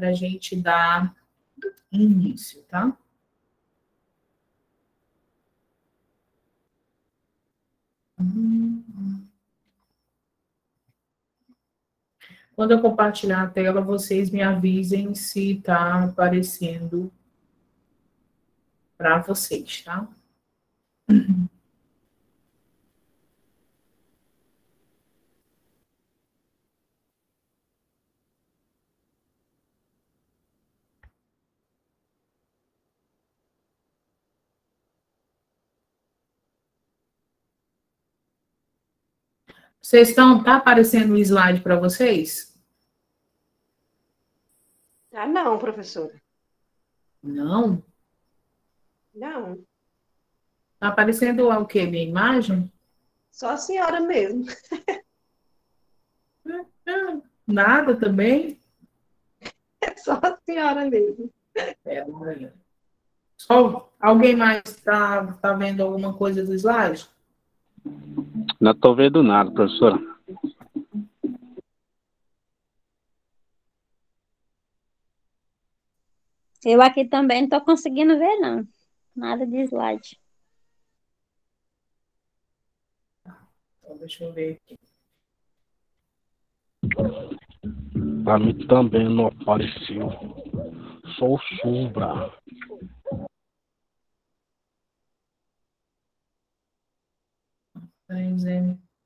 para a gente dar início, tá? Quando eu compartilhar a tela, vocês me avisem se está aparecendo para vocês, tá? Tá aparecendo o slide para vocês? Ah, não, professora. Não? Não, Tá aparecendo lá o quê? Minha imagem? só a senhora mesmo. Nada também? Só a senhora mesmo. Só alguém mais tá vendo alguma coisa do slide? Não estou vendo nada, professora. Eu aqui também não estou conseguindo ver, não. Nada de slide. Então, deixa eu ver aqui. Para mim também não apareceu. Só o Subra.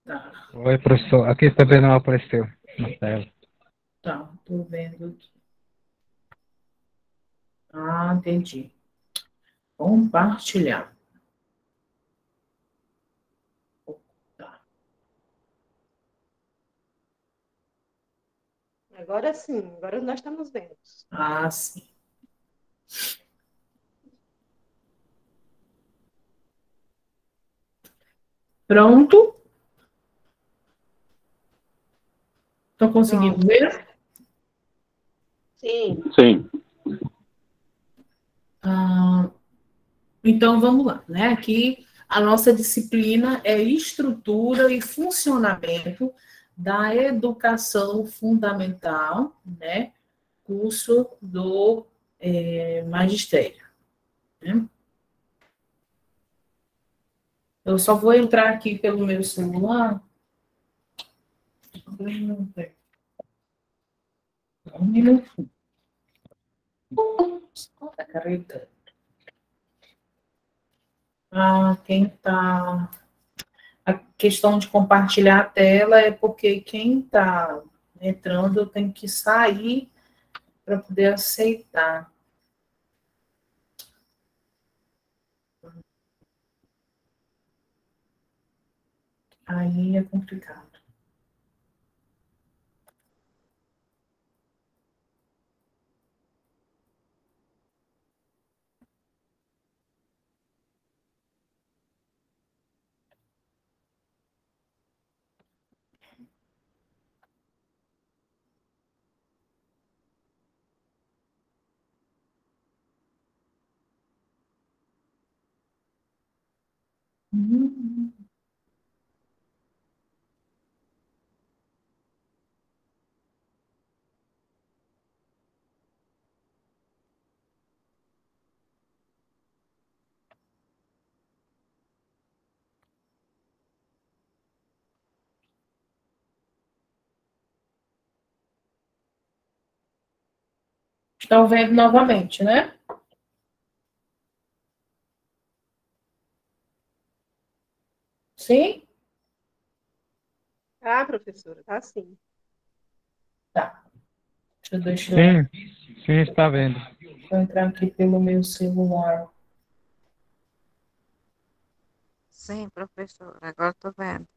Tá. Oi, professor. Aqui também não apareceu na tela. Tá, tô vendo aqui. Ah, entendi. Compartilhar. Tá. Agora sim, agora nós estamos vendo. Ah, sim. Pronto? Estão conseguindo Pronto. ver? Sim. Sim. Então, vamos lá, né? Aqui, a nossa disciplina é estrutura e funcionamento da educação fundamental, né? Curso do magistério, né? Eu só vou entrar aqui pelo meu celular. Um minuto. Tá carregando. Quem está. A questão de compartilhar a tela é porque quem está entrando tem que sair para poder aceitar. Aí é complicado. Estão vendo novamente, né? Sim? Ah, professora, tá sim. Tá. Deixa eu Sim, sim, está vendo. entrar aqui pelo meu celular. Sim, professor, agora estou vendo.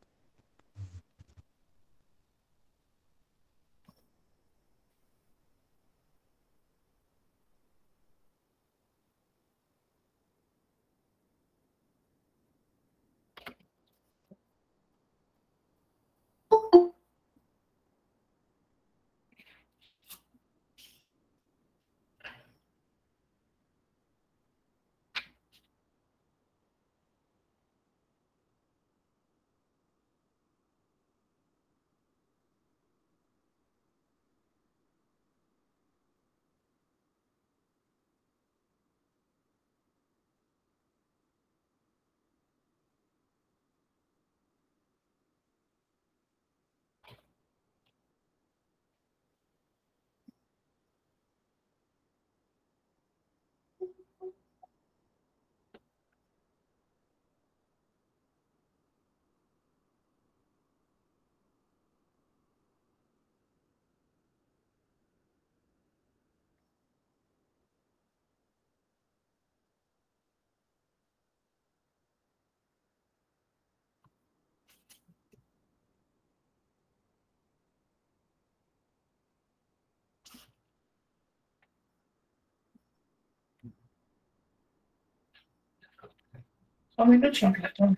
Só um minutinho, então.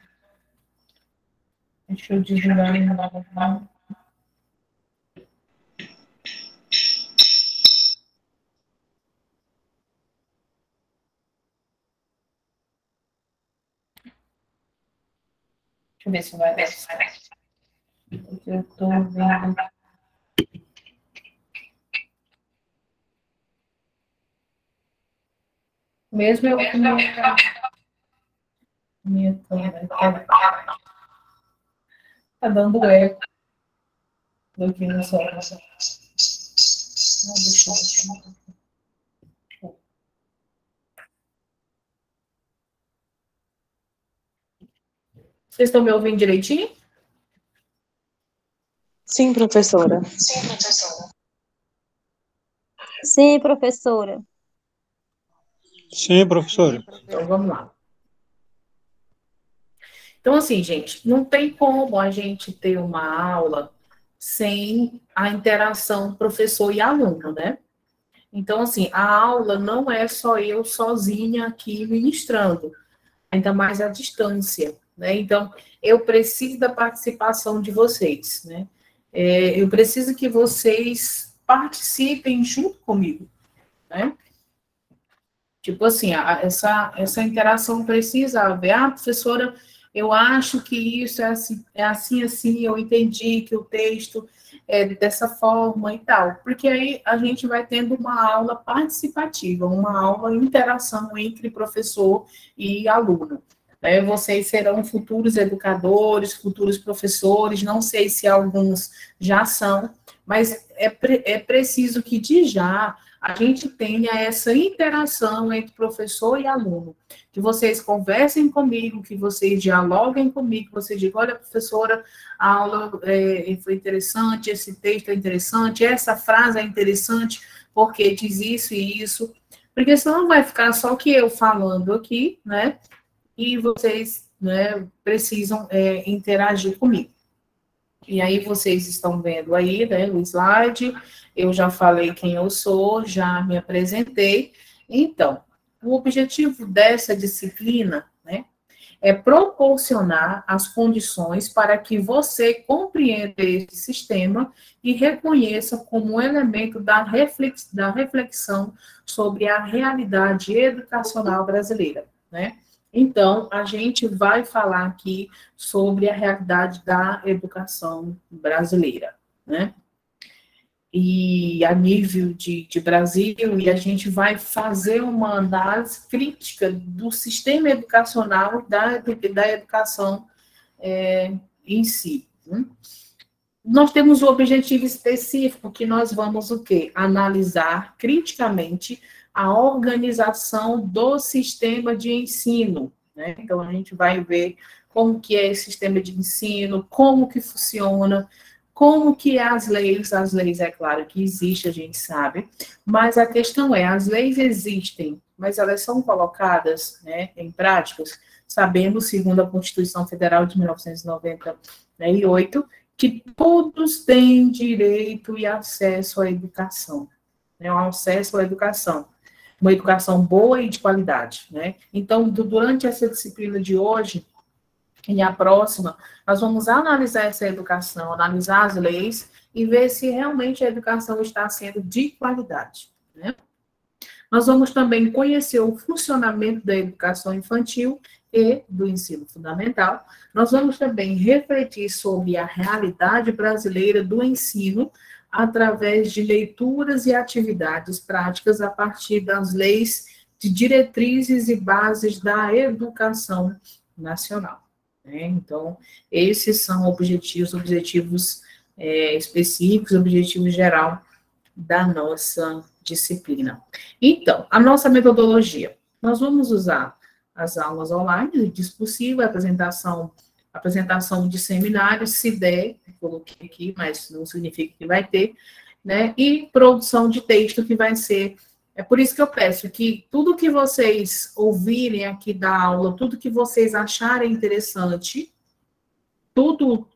Deixa eu desligar ele lá. Deixa eu ver se vai dar certo. Eu tô vendo. Mesmo eu com minha câmera tá dando eco aqui no som. Deixa eu... Vocês estão me ouvindo direitinho? Sim, professora. Sim, professora. Sim, professora. Então, vamos lá. Então, assim, gente, não tem como a gente ter uma aula sem a interação professor e aluno, né? Então, assim, a aula não é só eu sozinha aqui ministrando, ainda mais à distância, né? Então, eu preciso da participação de vocês, né? Eu preciso que vocês participem junto comigo, né? Tipo assim, essa interação precisa haver. Ah, professora, eu acho que isso é assim, eu entendi que o texto é dessa forma e tal. Porque aí a gente vai tendo uma aula participativa, uma aula interação entre professor e aluno. Vocês serão futuros educadores, futuros professores, não sei se alguns já são, mas é preciso que de já a gente tenha essa interação entre professor e aluno, que vocês conversem comigo, que vocês dialoguem comigo, que vocês digam, olha, professora, a aula foi interessante, esse texto é interessante, essa frase é interessante, porque diz isso e isso, porque senão vai ficar só que eu falando aqui, né, e vocês, né, precisam interagir comigo. E aí vocês estão vendo aí, né, o slide, eu já falei quem eu sou, já me apresentei. Então, o objetivo dessa disciplina, né, é proporcionar as condições para que você compreenda esse sistema e reconheça como um elemento da reflexão sobre a realidade educacional brasileira, né? Então, a gente vai falar aqui sobre a realidade da educação brasileira, né? E a nível de Brasil, e a gente vai fazer uma análise crítica do sistema educacional da educação em si. Né? Nós temos um objetivo específico que nós vamos o quê? Analisar criticamente a organização do sistema de ensino, né? Então, a gente vai ver como que é esse sistema de ensino, como que funciona, como que é as leis é claro que existe, a gente sabe, mas a questão é, as leis existem, mas elas são colocadas, né, em práticas, sabemos, segundo a Constituição Federal de 1998, que todos têm direito e acesso à educação, né, o acesso à educação, uma educação boa e de qualidade, né? Então, durante essa disciplina de hoje, e a próxima, nós vamos analisar essa educação, analisar as leis e ver se realmente a educação está sendo de qualidade, né? Nós vamos também conhecer o funcionamento da educação infantil e do ensino fundamental. Nós vamos também refletir sobre a realidade brasileira do ensino através de leituras e atividades práticas a partir das leis de diretrizes e bases da educação nacional. Então, esses são objetivos específicos, objetivos geral da nossa disciplina. Então, a nossa metodologia. Nós vamos usar as aulas online, diz possível, apresentação de seminários, se der, coloquei aqui, mas não significa que vai ter, né? E produção de texto, que vai ser... É por isso que eu peço que tudo que vocês ouvirem aqui da aula, tudo que vocês acharem interessante, tudo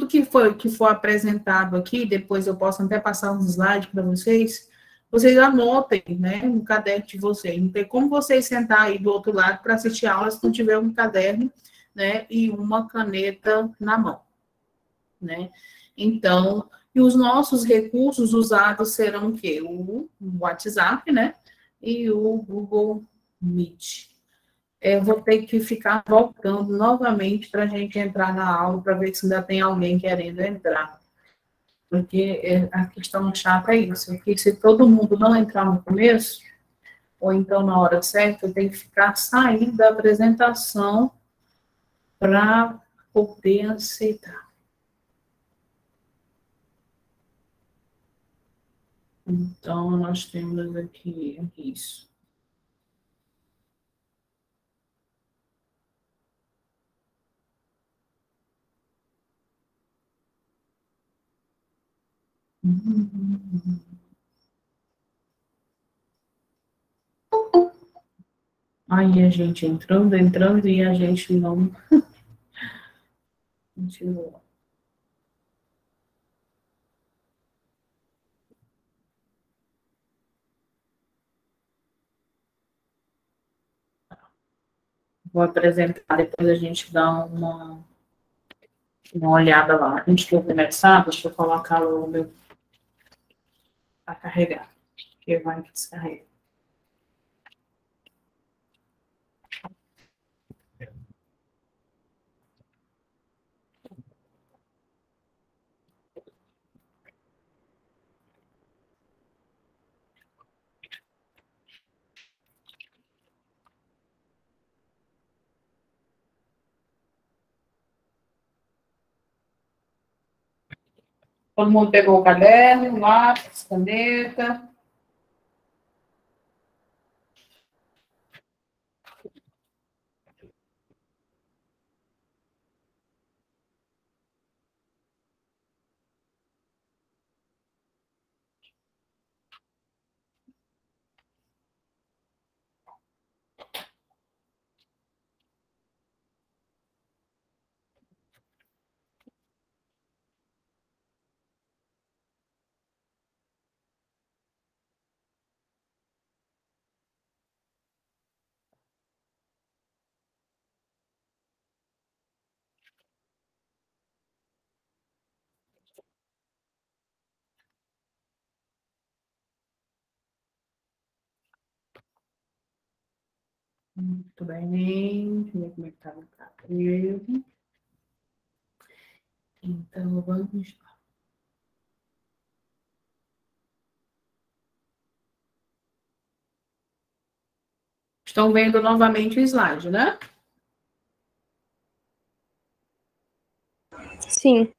que for apresentado aqui, depois eu posso até passar uns slides para vocês, vocês anotem, né, no caderno de vocês. Não tem como vocês sentar aí do outro lado para assistir aula se não tiver um caderno, né, e uma caneta na mão, né? Então, e os nossos recursos usados serão o quê? O WhatsApp, né, e o Google Meet. Eu vou ter que ficar voltando novamente para a gente entrar na aula, para ver se ainda tem alguém querendo entrar. Porque a questão chata é isso, que se todo mundo não entrar no começo, ou então na hora certa, eu tenho que ficar saindo da apresentação para poder aceitar. Então, nós temos aqui isso. Aí a gente entrando, e a gente não continuou. Vou apresentar, depois a gente dá uma olhada lá. Antes de eu começar, deixa eu colocar o meu para carregar, que vai descarregar. Todo mundo pegou o caderno, lápis, caneta. Muito bem. Deixa eu ver como é que está o cabelo. Então, vamos lá. Estão vendo novamente o slide, né? Sim.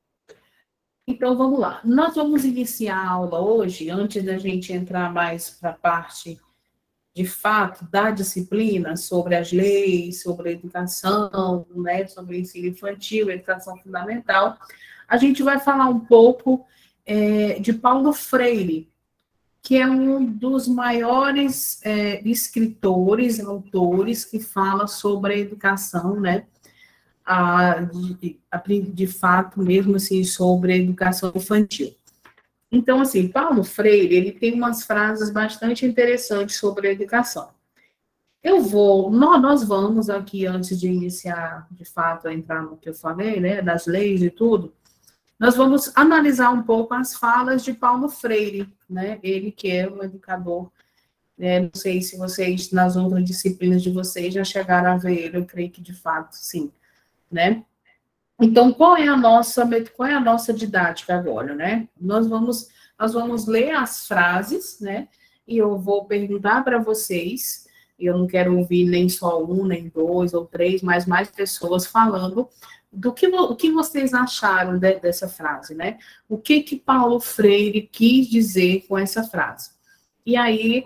Então, vamos lá. Nós vamos iniciar a aula hoje, antes da gente entrar mais para a parte, de fato, da disciplina sobre as leis, sobre a educação, né, sobre o ensino infantil, educação fundamental. A gente vai falar um pouco de Paulo Freire, que é um dos maiores escritores, autores, que fala sobre a educação, né? De fato, mesmo assim, sobre a educação infantil. Então, assim, Paulo Freire, ele tem umas frases bastante interessantes sobre a educação. Nós vamos aqui, antes de iniciar, de fato, a entrar no que eu falei, né, das leis e tudo, nós vamos analisar um pouco as falas de Paulo Freire, né, ele que é um educador, né, não sei se vocês, nas outras disciplinas de vocês, já chegaram a ver ele, eu creio que de fato, sim, né. Então, qual é a nossa didática agora, né? Nós vamos ler as frases, né? E eu vou perguntar para vocês, eu não quero ouvir nem só um, nem dois ou três, mas mais pessoas falando o que vocês acharam dessa frase, né? O que Paulo Freire quis dizer com essa frase. E aí,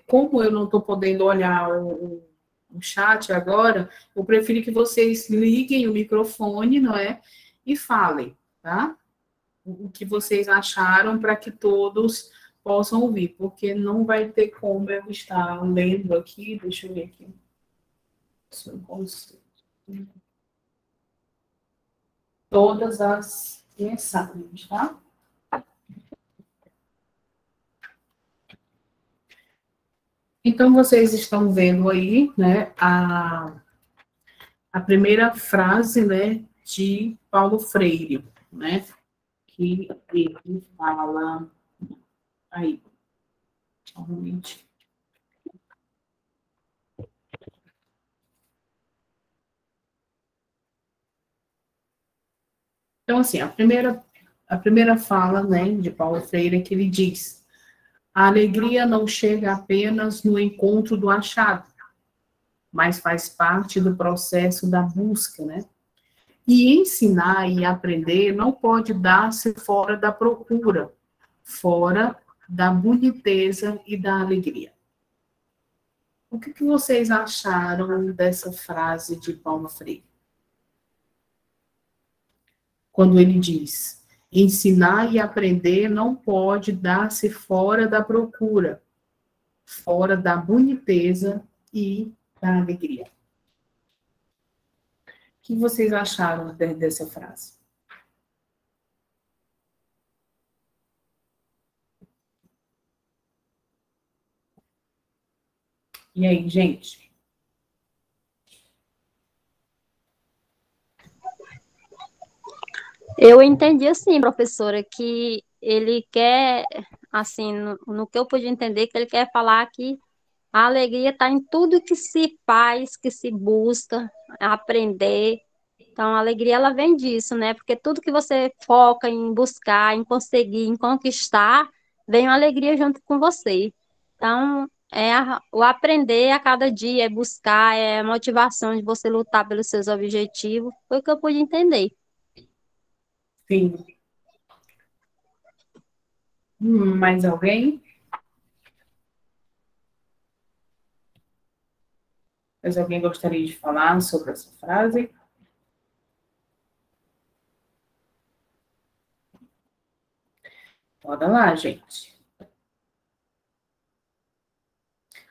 como eu não estou podendo olhar o chat agora, eu prefiro que vocês liguem o microfone, não é? E falem, tá? O que vocês acharam para que todos possam ouvir, porque não vai ter como eu estar lendo aqui, deixa eu ver aqui. Se eu consigo. Todas as mensagens, tá? Então, vocês estão vendo aí, né, a primeira frase, né, de Paulo Freire, né, que ele fala aí, realmente. Então, assim, a primeira fala, né, de Paulo Freire é que ele diz: a alegria não chega apenas no encontro do achado, mas faz parte do processo da busca, né? E ensinar e aprender não pode dar-se fora da procura, fora da boniteza e da alegria. O que vocês acharam dessa frase de Paulo Freire? Quando ele diz: ensinar e aprender não pode dar-se fora da procura, fora da boniteza e da alegria. O que vocês acharam dessa frase? E aí, gente? Eu entendi assim, professora, que ele quer, assim, no que eu pude entender, que ele quer falar que a alegria está em tudo que se faz, que se busca, aprender. Então, a alegria, ela vem disso, né? Porque tudo que você foca em buscar, em conseguir, em conquistar, vem a alegria junto com você. Então, o aprender a cada dia, é buscar, é a motivação de você lutar pelos seus objetivos. Foi o que eu pude entender. Sim. Mais alguém? Mais alguém gostaria de falar sobre essa frase? Bora lá, gente.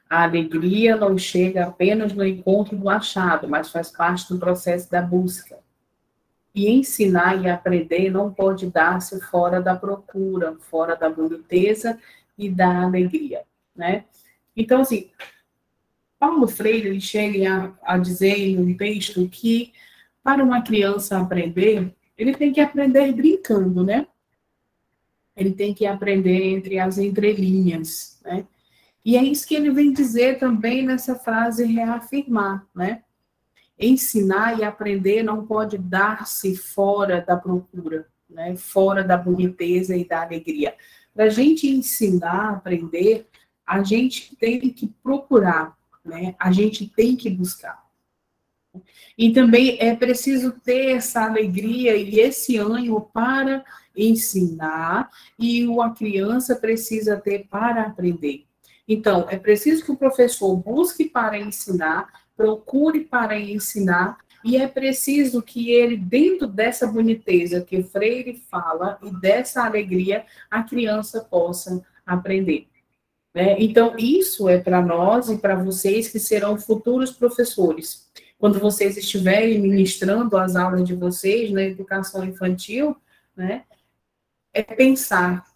A alegria não chega apenas no encontro do achado, mas faz parte do processo da busca. E ensinar e aprender não pode dar-se fora da procura, fora da boniteza e da alegria, né? Então, assim, Paulo Freire, ele chega a dizer em um texto que, para uma criança aprender, ele tem que aprender brincando, né? Ele tem que aprender entre as entrelinhas, né? E é isso que ele vem dizer também nessa frase reafirmar, né? Ensinar e aprender não pode dar-se fora da procura, né? Fora da boniteza e da alegria. Para a gente ensinar, aprender, a gente tem que procurar, né? A gente tem que buscar. E também é preciso ter essa alegria e esse ânimo para ensinar, e a criança precisa ter para aprender. Então, é preciso que o professor busque para ensinar, procure para ensinar, e é preciso que ele, dentro dessa boniteza que Freire fala, e dessa alegria, a criança possa aprender. Né? Então, isso é para nós e para vocês que serão futuros professores. Quando vocês estiverem ministrando as aulas de vocês na educação infantil, né, é pensar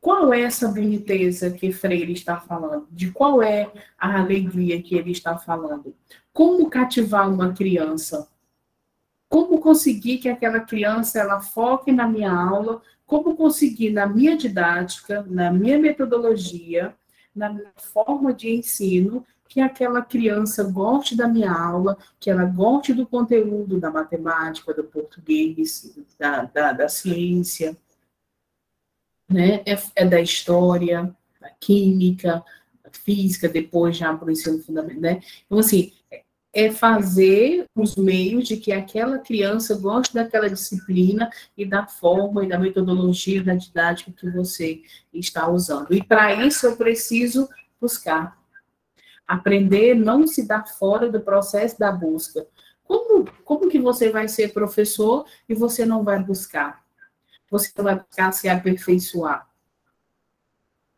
qual é essa boniteza que Freire está falando, de qual é a alegria que ele está falando, como cativar uma criança, como conseguir que aquela criança ela foque na minha aula, como conseguir na minha didática, na minha metodologia, na minha forma de ensino, que aquela criança goste da minha aula, que ela goste do conteúdo da matemática, do português, da ciência, né? É da história, da química, da física, depois já para o ensino fundamental, né? Então, assim, é fazer os meios de que aquela criança goste daquela disciplina e da forma e da metodologia, da didática que você está usando. E para isso eu preciso buscar. Aprender não se dá fora do processo da busca. Como que você vai ser professor e você não vai buscar? Você não vai buscar se aperfeiçoar.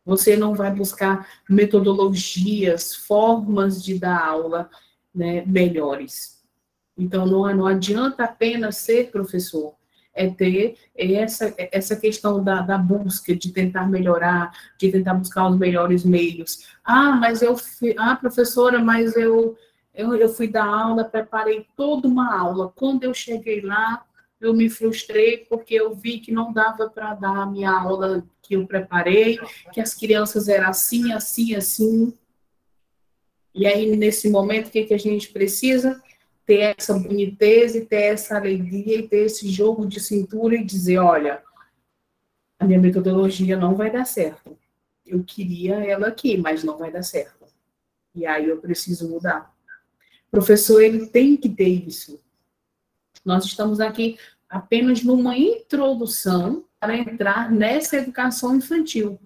Você não vai buscar metodologias, formas de dar aula, né, melhores. Então, não adianta apenas ser professor. é ter essa questão da busca, de tentar melhorar, de tentar buscar os melhores meios. Professora, mas eu fui dar aula, preparei toda uma aula. Quando eu cheguei lá, eu me frustrei porque eu vi que não dava para dar a minha aula que eu preparei, que as crianças eram assim, assim, assim. E aí, nesse momento, o que a gente precisa? Ter essa boniteza, ter essa alegria e ter esse jogo de cintura e dizer, olha, a minha metodologia não vai dar certo. Eu queria ela aqui, mas não vai dar certo. E aí eu preciso mudar. O professor, ele tem que ter isso. Nós estamos aqui apenas numa introdução para entrar nessa educação infantil.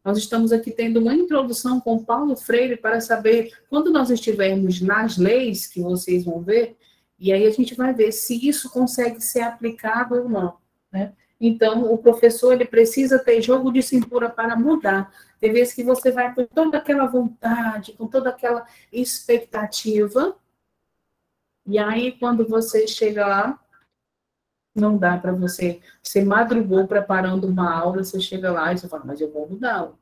Nós estamos aqui tendo uma introdução com Paulo Freire para saber, quando nós estivermos nas leis, que vocês vão ver, e aí a gente vai ver se isso consegue ser aplicado ou não, né? Então, o professor, ele precisa ter jogo de cintura para mudar. Tem vezes que você vai com toda aquela vontade, com toda aquela expectativa, e aí, quando você chega lá, não dá para você madrugou preparando uma aula, você chega lá e você fala, mas eu vou mudar.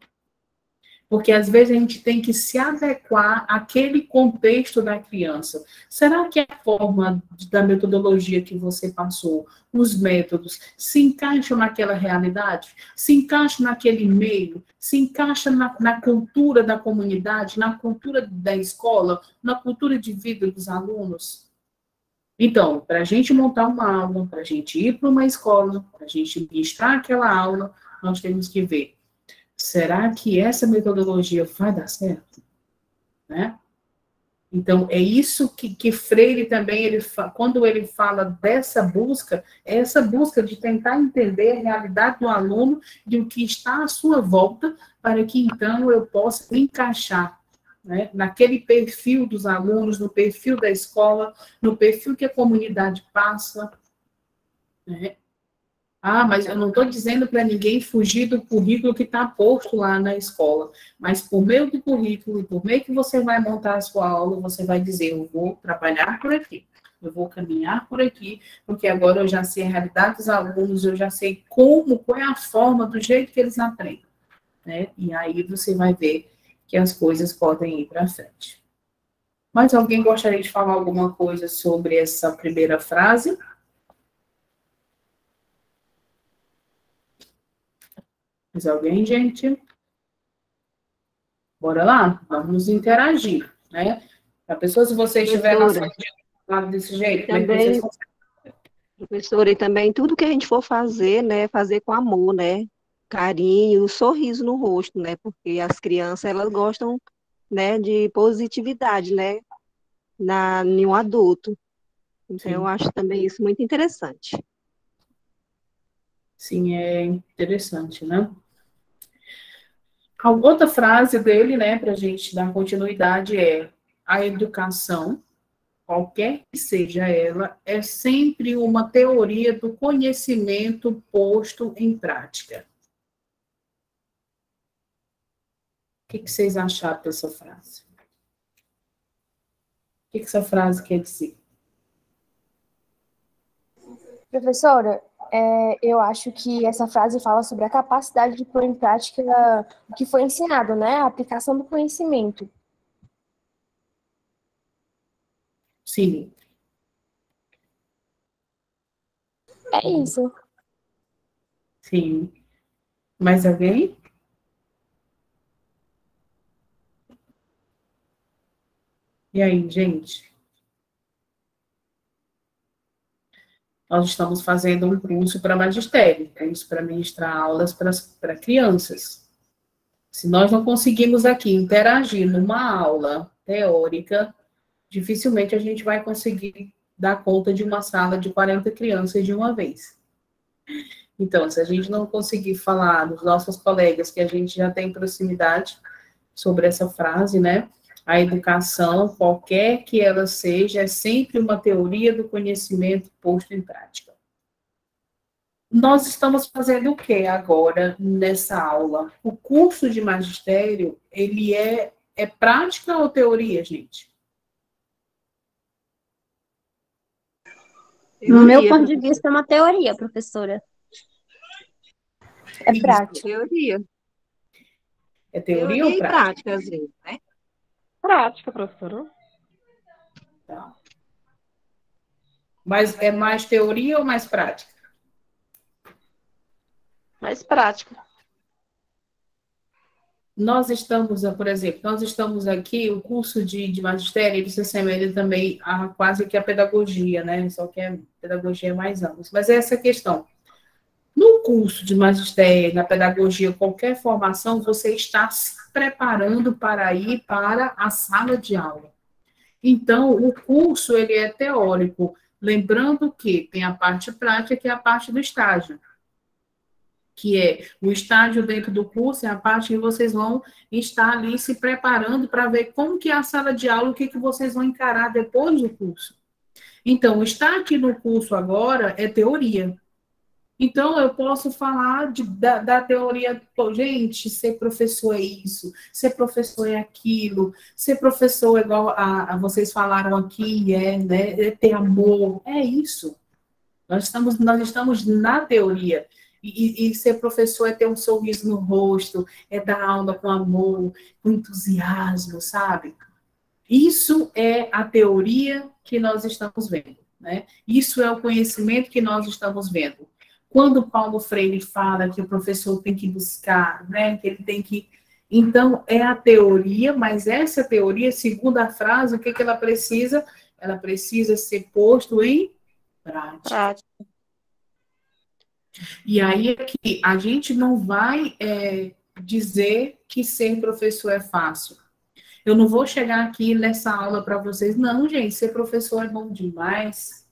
Porque, às vezes, a gente tem que se adequar àquele contexto da criança. Será que a forma da metodologia que você passou, os métodos, se encaixam naquela realidade? Se encaixam naquele meio? Se encaixa na cultura da comunidade, na cultura da escola, na cultura de vida dos alunos? Então, para a gente montar uma aula, para a gente ir para uma escola, para a gente ministrar aquela aula, nós temos que ver, será que essa metodologia vai dar certo? Né? Então, é isso que Freire também, quando ele fala dessa busca, é essa busca de tentar entender a realidade do aluno, de o que está à sua volta, para que, então, eu possa me encaixar, né, naquele perfil dos alunos, no perfil da escola, no perfil que a comunidade passa. Né? Mas eu não estou dizendo para ninguém fugir do currículo que está posto lá na escola, mas por meio do currículo, e por meio que você vai montar a sua aula, você vai dizer, eu vou trabalhar por aqui, eu vou caminhar por aqui, porque agora eu já sei a realidade dos alunos, eu já sei qual é a forma, do jeito que eles aprendem. Né? E aí você vai ver que as coisas podem ir para frente. Mas alguém gostaria de falar alguma coisa sobre essa primeira frase? Mais alguém, gente? Bora lá, vamos interagir, né? A pessoa, se você estiver na sala desse jeito, como é que vocês conseguem? Professora, e também tudo que a gente for fazer, né, fazer com amor, né? Carinho, sorriso no rosto, né? Porque as crianças, elas gostam, né, de positividade, né? Em um adulto. Então, Sim. eu acho também isso muito interessante. Sim, é interessante, né? A outra frase dele, né, para a gente dar continuidade é: a educação, qualquer que seja ela, é sempre uma teoria do conhecimento posto em prática. O que vocês acharam dessa frase? O que essa frase quer dizer? Professora, eu acho que essa frase fala sobre a capacidade de pôr em prática o que foi ensinado, né? A aplicação do conhecimento. Sim. É isso. Sim. Mais alguém? E aí, gente? Nós estamos fazendo um curso para magistério, curso para ministrar aulas para crianças. Se nós não conseguimos aqui interagir numa aula teórica, dificilmente a gente vai conseguir dar conta de uma sala de 40 crianças de uma vez. Então, se a gente não conseguir falar dos nossos colegas que a gente já tem proximidade sobre essa frase, né? A educação, qualquer que ela seja, é sempre uma teoria do conhecimento posto em prática. Nós estamos fazendo o que agora nessa aula? O curso de magistério, ele é prática ou teoria, gente? No meu Teoria, ponto de professora. vista, é uma teoria, professora. É prático. Teoria. É teoria Teoria ou e prática? prática, às vezes, né? Prática, professora. Tá. Mas é mais teoria ou mais prática? Mais prática. Nós estamos, por exemplo, nós estamos aqui, o curso de magistério, ele se assemelha também a quase que a pedagogia, né? Só que a pedagogia é mais ampla. Mas é essa questão. No curso de magistério, na pedagogia, qualquer formação, você está se preparando para ir para a sala de aula. Então, o curso, ele é teórico, lembrando que tem a parte prática, que é a parte do estágio, que é o estágio dentro do curso, é a parte que vocês vão estar ali se preparando para ver como que é a sala de aula, o que vocês vão encarar depois do curso. Então, estar aqui no curso agora é teoria. Então, eu posso falar da teoria, pô, gente, ser professor é isso, ser professor é aquilo, ser professor é igual a vocês falaram aqui, né, é ter amor, é isso. Nós estamos na teoria. E ser professor é ter um sorriso no rosto, é dar aula com amor, com entusiasmo, sabe? Isso é a teoria que nós estamos vendo, né? Isso é o conhecimento que nós estamos vendo. Quando Paulo Freire fala que o professor tem que buscar, né, que ele tem que... Então, é a teoria, mas essa teoria, segundo a frase, o que ela precisa? Ela precisa ser posto em prática. Prática. E aí é que a gente não vai dizer que ser professor é fácil. Eu não vou chegar aqui nessa aula para vocês, não, gente, ser professor é bom demais.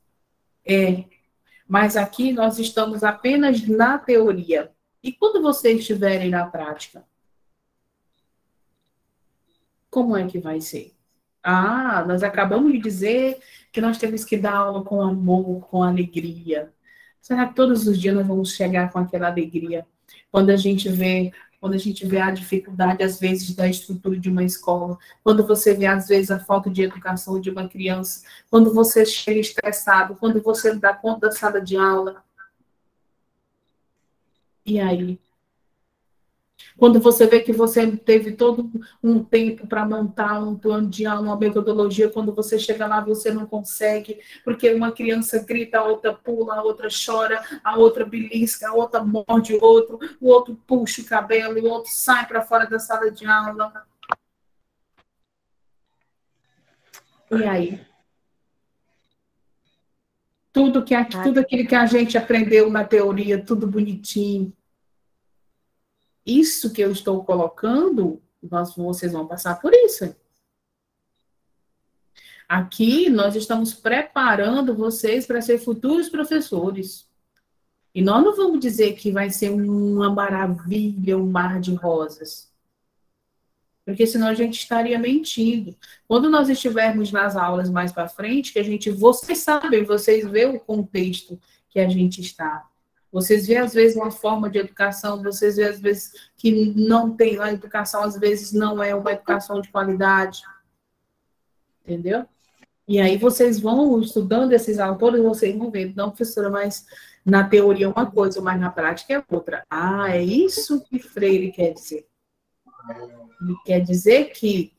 Mas aqui nós estamos apenas na teoria. E quando vocês estiverem na prática? Como é que vai ser? Ah, nós acabamos de dizer que nós temos que dar aula com amor, com alegria. Será que todos os dias nós vamos chegar com aquela alegria? Quando a gente vê a dificuldade, às vezes, da estrutura de uma escola, quando você vê, às vezes, a falta de educação de uma criança, quando você chega estressado, quando você não dá conta da sala de aula. E aí? Quando você vê que você teve todo um tempo para montar um plano de aula, uma metodologia, quando você chega lá, você não consegue, porque uma criança grita, a outra pula, a outra chora, a outra belisca, a outra morde o outro puxa o cabelo, o outro sai para fora da sala de aula. E aí? Tudo aquilo que a gente aprendeu na teoria, tudo bonitinho. Isso que eu estou colocando, vocês vão passar por isso. Aqui, nós estamos preparando vocês para ser futuros professores. E nós não vamos dizer que vai ser uma maravilha, um mar de rosas. Porque senão a gente estaria mentindo. Quando nós estivermos nas aulas mais para frente, vocês sabem, vocês veem o contexto que a gente está. Vocês veem, às vezes, uma forma de educação, vocês veem, às vezes, que não tem, a educação, às vezes, não é uma educação de qualidade. Entendeu? E aí vocês vão estudando esses autores, vocês vão ver, não, professora, mas na teoria é uma coisa, mas na prática é outra. Ah, é isso que Freire quer dizer. Ele quer dizer que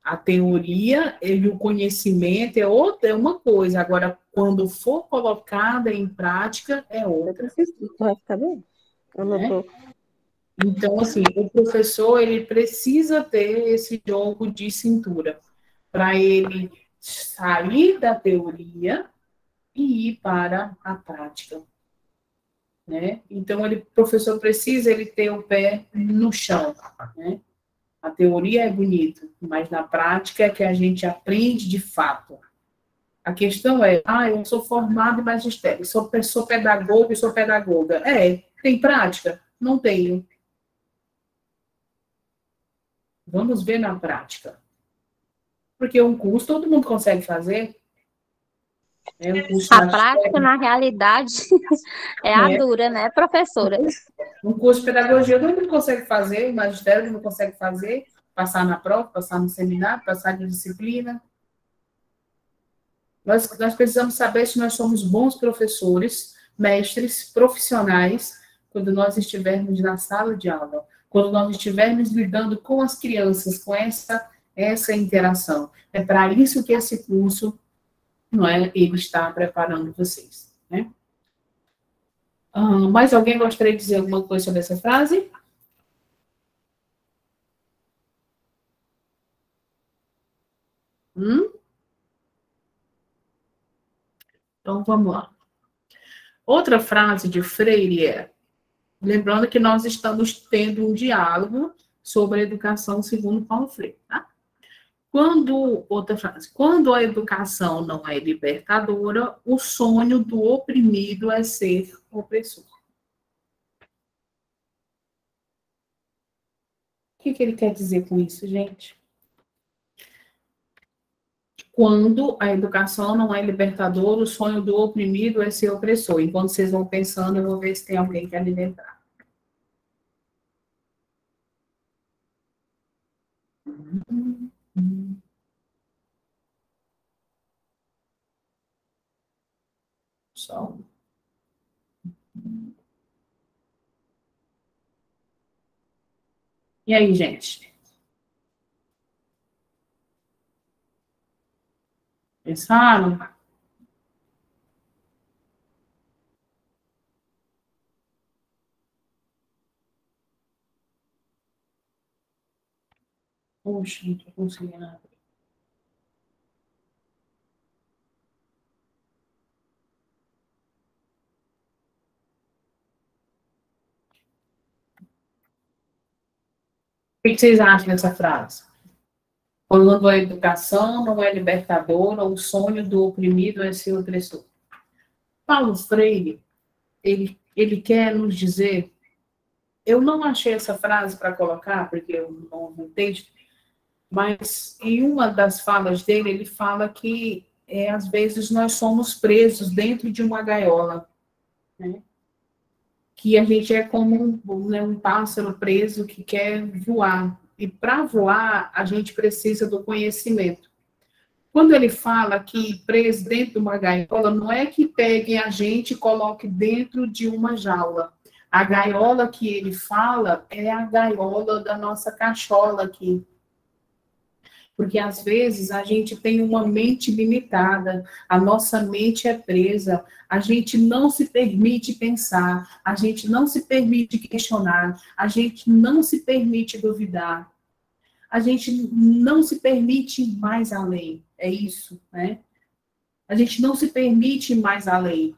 a teoria e o conhecimento é uma coisa, agora, quando for colocada em prática, é outra. Vai ficar bem? Eu não tô. Então, assim, o professor, ele precisa ter esse jogo de cintura, para ele sair da teoria e ir para a prática. Né? Então, o professor precisa ele ter o pé no chão, né? A teoria é bonita, mas na prática é que a gente aprende de fato. A questão é, eu sou formado em magistério, sou pedagogo e sou pedagoga. Tem prática? Não tenho. Vamos ver na prática. Porque um curso todo mundo consegue fazer. A prática, na realidade, é a dura, né, professora? Um curso de pedagogia todo mundo consegue fazer, o magistério não consegue fazer, passar na prova, passar no seminário, passar de disciplina. Nós precisamos saber se nós somos bons professores, mestres, profissionais, quando nós estivermos na sala de aula, quando nós estivermos lidando com as crianças, com essa interação. É para isso que esse curso, não é, ele está preparando vocês, né? Mais alguém gostaria de dizer alguma coisa sobre essa frase? Então, vamos lá. Outra frase de Freire é, lembrando que nós estamos tendo um diálogo sobre a educação segundo Paulo Freire, tá? Outra frase, quando a educação não é libertadora, o sonho do oprimido é ser opressor. O que ele quer dizer com isso, gente? Quando a educação não é libertadora, o sonho do oprimido é ser opressor. Enquanto vocês vão pensando, eu vou ver se tem alguém que alimentar. Só. E aí, gente? Pensaram? Poxa, não estou conseguindo nada. O que vocês acham dessa frase? Quando a educação não é libertadora, o sonho do oprimido é ser opressor. Paulo Freire, ele quer nos dizer, eu não achei essa frase para colocar, porque eu não entendi, mas em uma das falas dele, ele fala que, às vezes, nós somos presos dentro de uma gaiola, né? Que a gente é como um pássaro preso que quer voar. E para voar, a gente precisa do conhecimento. Quando ele fala que preso dentro de uma gaiola, não é que peguem a gente e coloque dentro de uma jaula. A gaiola que ele fala é a gaiola da nossa cachola aqui. Porque, às vezes, a gente tem uma mente limitada, a nossa mente é presa, a gente não se permite pensar, a gente não se permite questionar, a gente não se permite duvidar, a gente não se permite ir mais além, é isso, né? A gente não se permite ir mais além.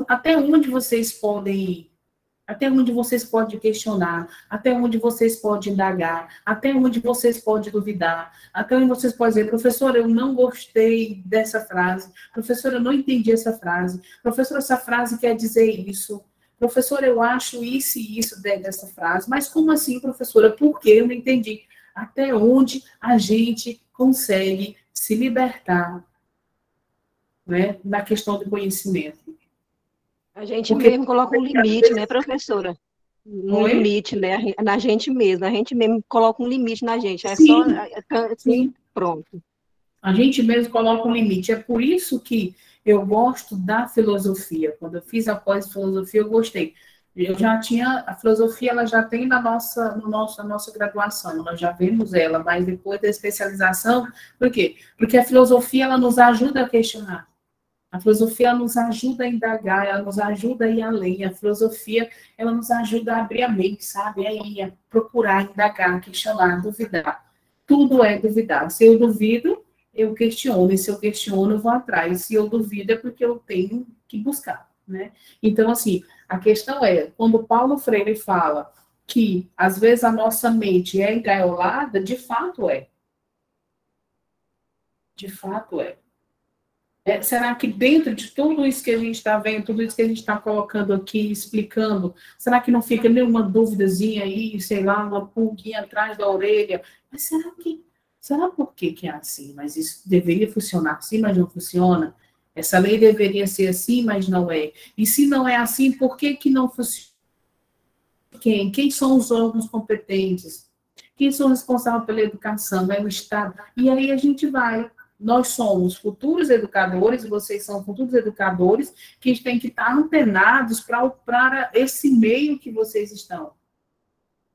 Até onde vocês podem ir? Até onde vocês podem questionar, até onde vocês podem indagar, até onde vocês podem duvidar, até onde vocês podem dizer, professora, eu não gostei dessa frase, professora, eu não entendi essa frase, professora, essa frase quer dizer isso, professora, eu acho isso e isso dessa frase, mas como assim, professora, por que eu não entendi? Até onde a gente consegue se libertar, né, da questão do conhecimento. A gente mesmo coloca um limite, né, professora? Um limite, né? Na gente mesmo coloca um limite na gente. É Sim, só sim. Pronto. A gente mesmo coloca um limite. É por isso que eu gosto da filosofia. Quando eu fiz a pós-filosofia, eu gostei. Eu já tinha, a filosofia, ela já tem na nossa graduação, nós já vemos ela, mas depois da especialização, por quê? Porque a filosofia, ela nos ajuda a questionar. A filosofia ela nos ajuda a indagar, ela nos ajuda a ir além. A filosofia, ela nos ajuda a abrir a mente, sabe? A procurar, indagar, questionar, duvidar. Tudo é duvidar. Se eu duvido, eu questiono. E se eu questiono, eu vou atrás. Se eu duvido, é porque eu tenho que buscar, né? Então, assim, a questão é, quando Paulo Freire fala que, às vezes, a nossa mente é engaiolada, de fato é. De fato é. Será que dentro de tudo isso que a gente está vendo, tudo isso que a gente está colocando aqui, explicando, será que não fica nenhuma duvidazinha aí, sei lá, uma pulguinha atrás da orelha? Mas será por que é assim? Mas isso deveria funcionar assim, mas não funciona? Essa lei deveria ser assim, mas não é. E se não é assim, por que não funciona? Quem são os órgãos competentes? Quem são responsáveis pela educação? É o Estado? E aí a gente vai nós somos futuros educadores, vocês são futuros educadores, que têm que estar antenados para esse meio que vocês estão.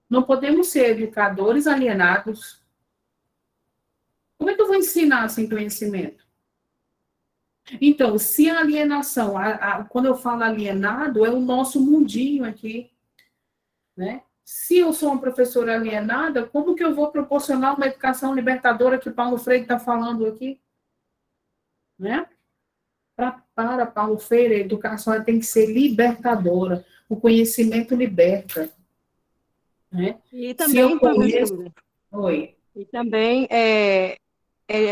Não podemos ser educadores alienados. Como é que eu vou ensinar sem conhecimento? Então, se a alienação, quando eu falo alienado, é o nosso mundinho aqui, né? Se eu sou uma professora alienada, como que eu vou proporcionar uma educação libertadora que Paulo Freire está falando aqui? Né? Para Paulo Freire, a educação tem que ser libertadora. O conhecimento liberta. Né? E também, professora, Oi. E também é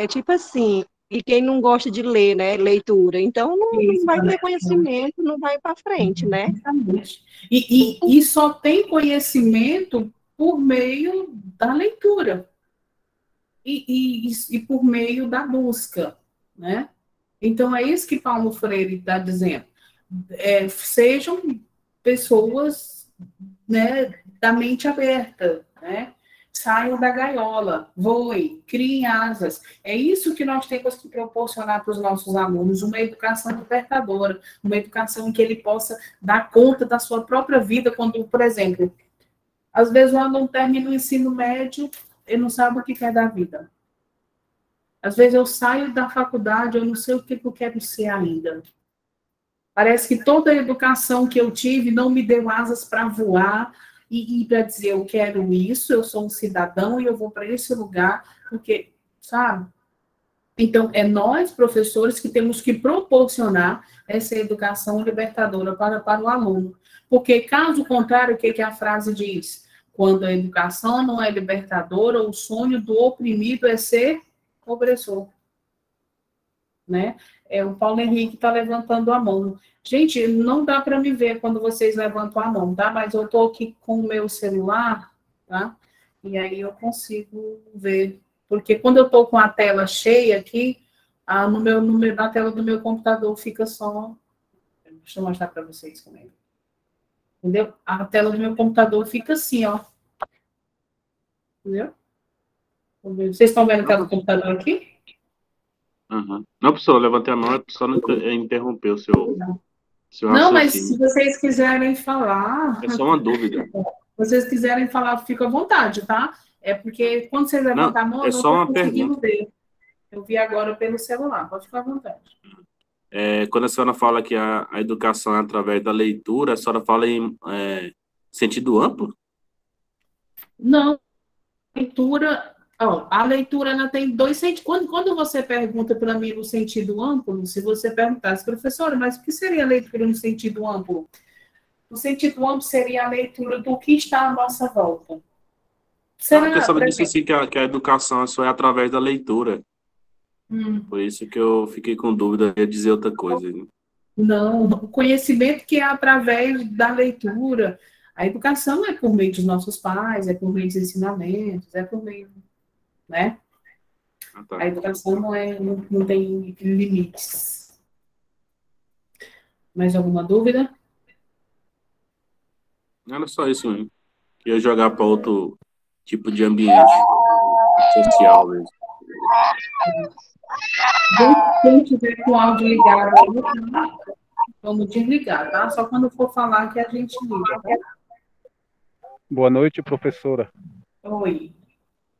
tipo assim, e quem não gosta de ler, né? Leitura, então não vai ter conhecimento, não vai para frente, né? Exatamente. E só tem conhecimento por meio da leitura e por meio da busca, né? Então é isso que Paulo Freire está dizendo. Sejam pessoas, né, da mente aberta, né? Saiam da gaiola, voem, criem asas. É isso que nós temos que proporcionar para os nossos alunos, uma educação libertadora, uma educação em que ele possa dar conta da sua própria vida, quando, por exemplo, às vezes o aluno termina o ensino médio, ele não sabe o que quer da vida. Às vezes eu saio da faculdade, eu não sei o que eu quero ser ainda. Parece que toda a educação que eu tive não me deu asas para voar, e para dizer, eu quero isso, eu sou um cidadão e eu vou para esse lugar, porque, sabe? Então, é nós, professores, que temos que proporcionar essa educação libertadora para o aluno. Porque, caso contrário, o que a frase diz? Quando a educação não é libertadora, o sonho do oprimido é ser opressor. Né? O Paulo Henrique está levantando a mão. Gente, não dá para me ver quando vocês levantam a mão, tá? Mas eu estou aqui com o meu celular, tá? E aí eu consigo ver. Porque quando eu estou com a tela cheia aqui, na tela do meu computador fica só... Deixa eu mostrar para vocês como é. Entendeu? A tela do meu computador fica assim, ó. Entendeu? Vocês estão vendo a tela do computador aqui? Uhum. Não, professor, eu levantei a mão, só não interrompeu o seu Não, mas se vocês quiserem falar... É só uma dúvida. Se vocês quiserem falar, fica à vontade, tá? É porque quando vocês levantam a mão, eu não estou conseguindo ver. Eu vi agora pelo celular, pode ficar à vontade. Quando a senhora fala que a educação é através da leitura, a senhora fala em sentido amplo? Não, leitura... a leitura ela tem dois sentidos. Quando você pergunta para mim no sentido amplo, se você perguntasse, professora, mas o que seria a leitura no sentido amplo? O sentido amplo seria a leitura do que está à nossa volta. A senhora disse assim que a educação só é através da leitura. Por isso que eu fiquei com dúvida, ia dizer outra coisa. Não, o conhecimento que é através da leitura. A educação é por meio dos nossos pais, é por meio dos ensinamentos, é por meio... Né? Tá. A educação não tem limites. Mais alguma dúvida? Não era só isso mesmo. Ia jogar para outro tipo de ambiente social mesmo. Quem tiver com o áudio ligado, vamos desligar, tá? Só quando for falar que a gente liga, tá? Boa noite, professora. Oi.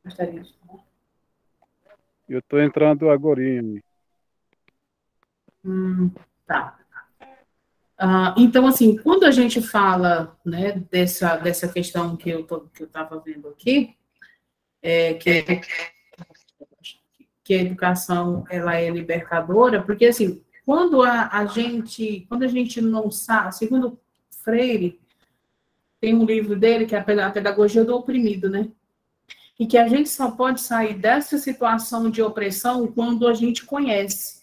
Gostaria de falar? Eu estou entrando agora. Tá. Então, assim, quando a gente fala, né, dessa questão que eu estava vendo aqui, que a educação ela é libertadora, porque, assim, quando a gente não sabe, segundo Freire, tem um livro dele que é a Pedagogia do Oprimido, né? E que a gente só pode sair dessa situação de opressão quando a gente conhece.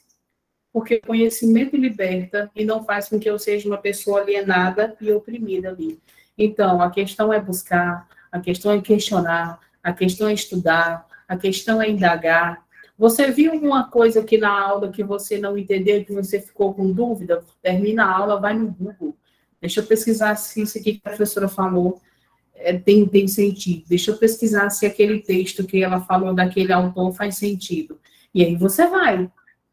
Porque conhecimento liberta e não faz com que eu seja uma pessoa alienada e oprimida ali. Então, a questão é buscar, a questão é questionar, a questão é estudar, a questão é indagar. Você viu alguma coisa aqui na aula que você não entendeu, que você ficou com dúvida? Termina a aula, vai no Google. Deixa eu pesquisar se isso aqui que a professora falou tem sentido. Deixa eu pesquisar se aquele texto que ela falou daquele autor faz sentido. E aí você vai,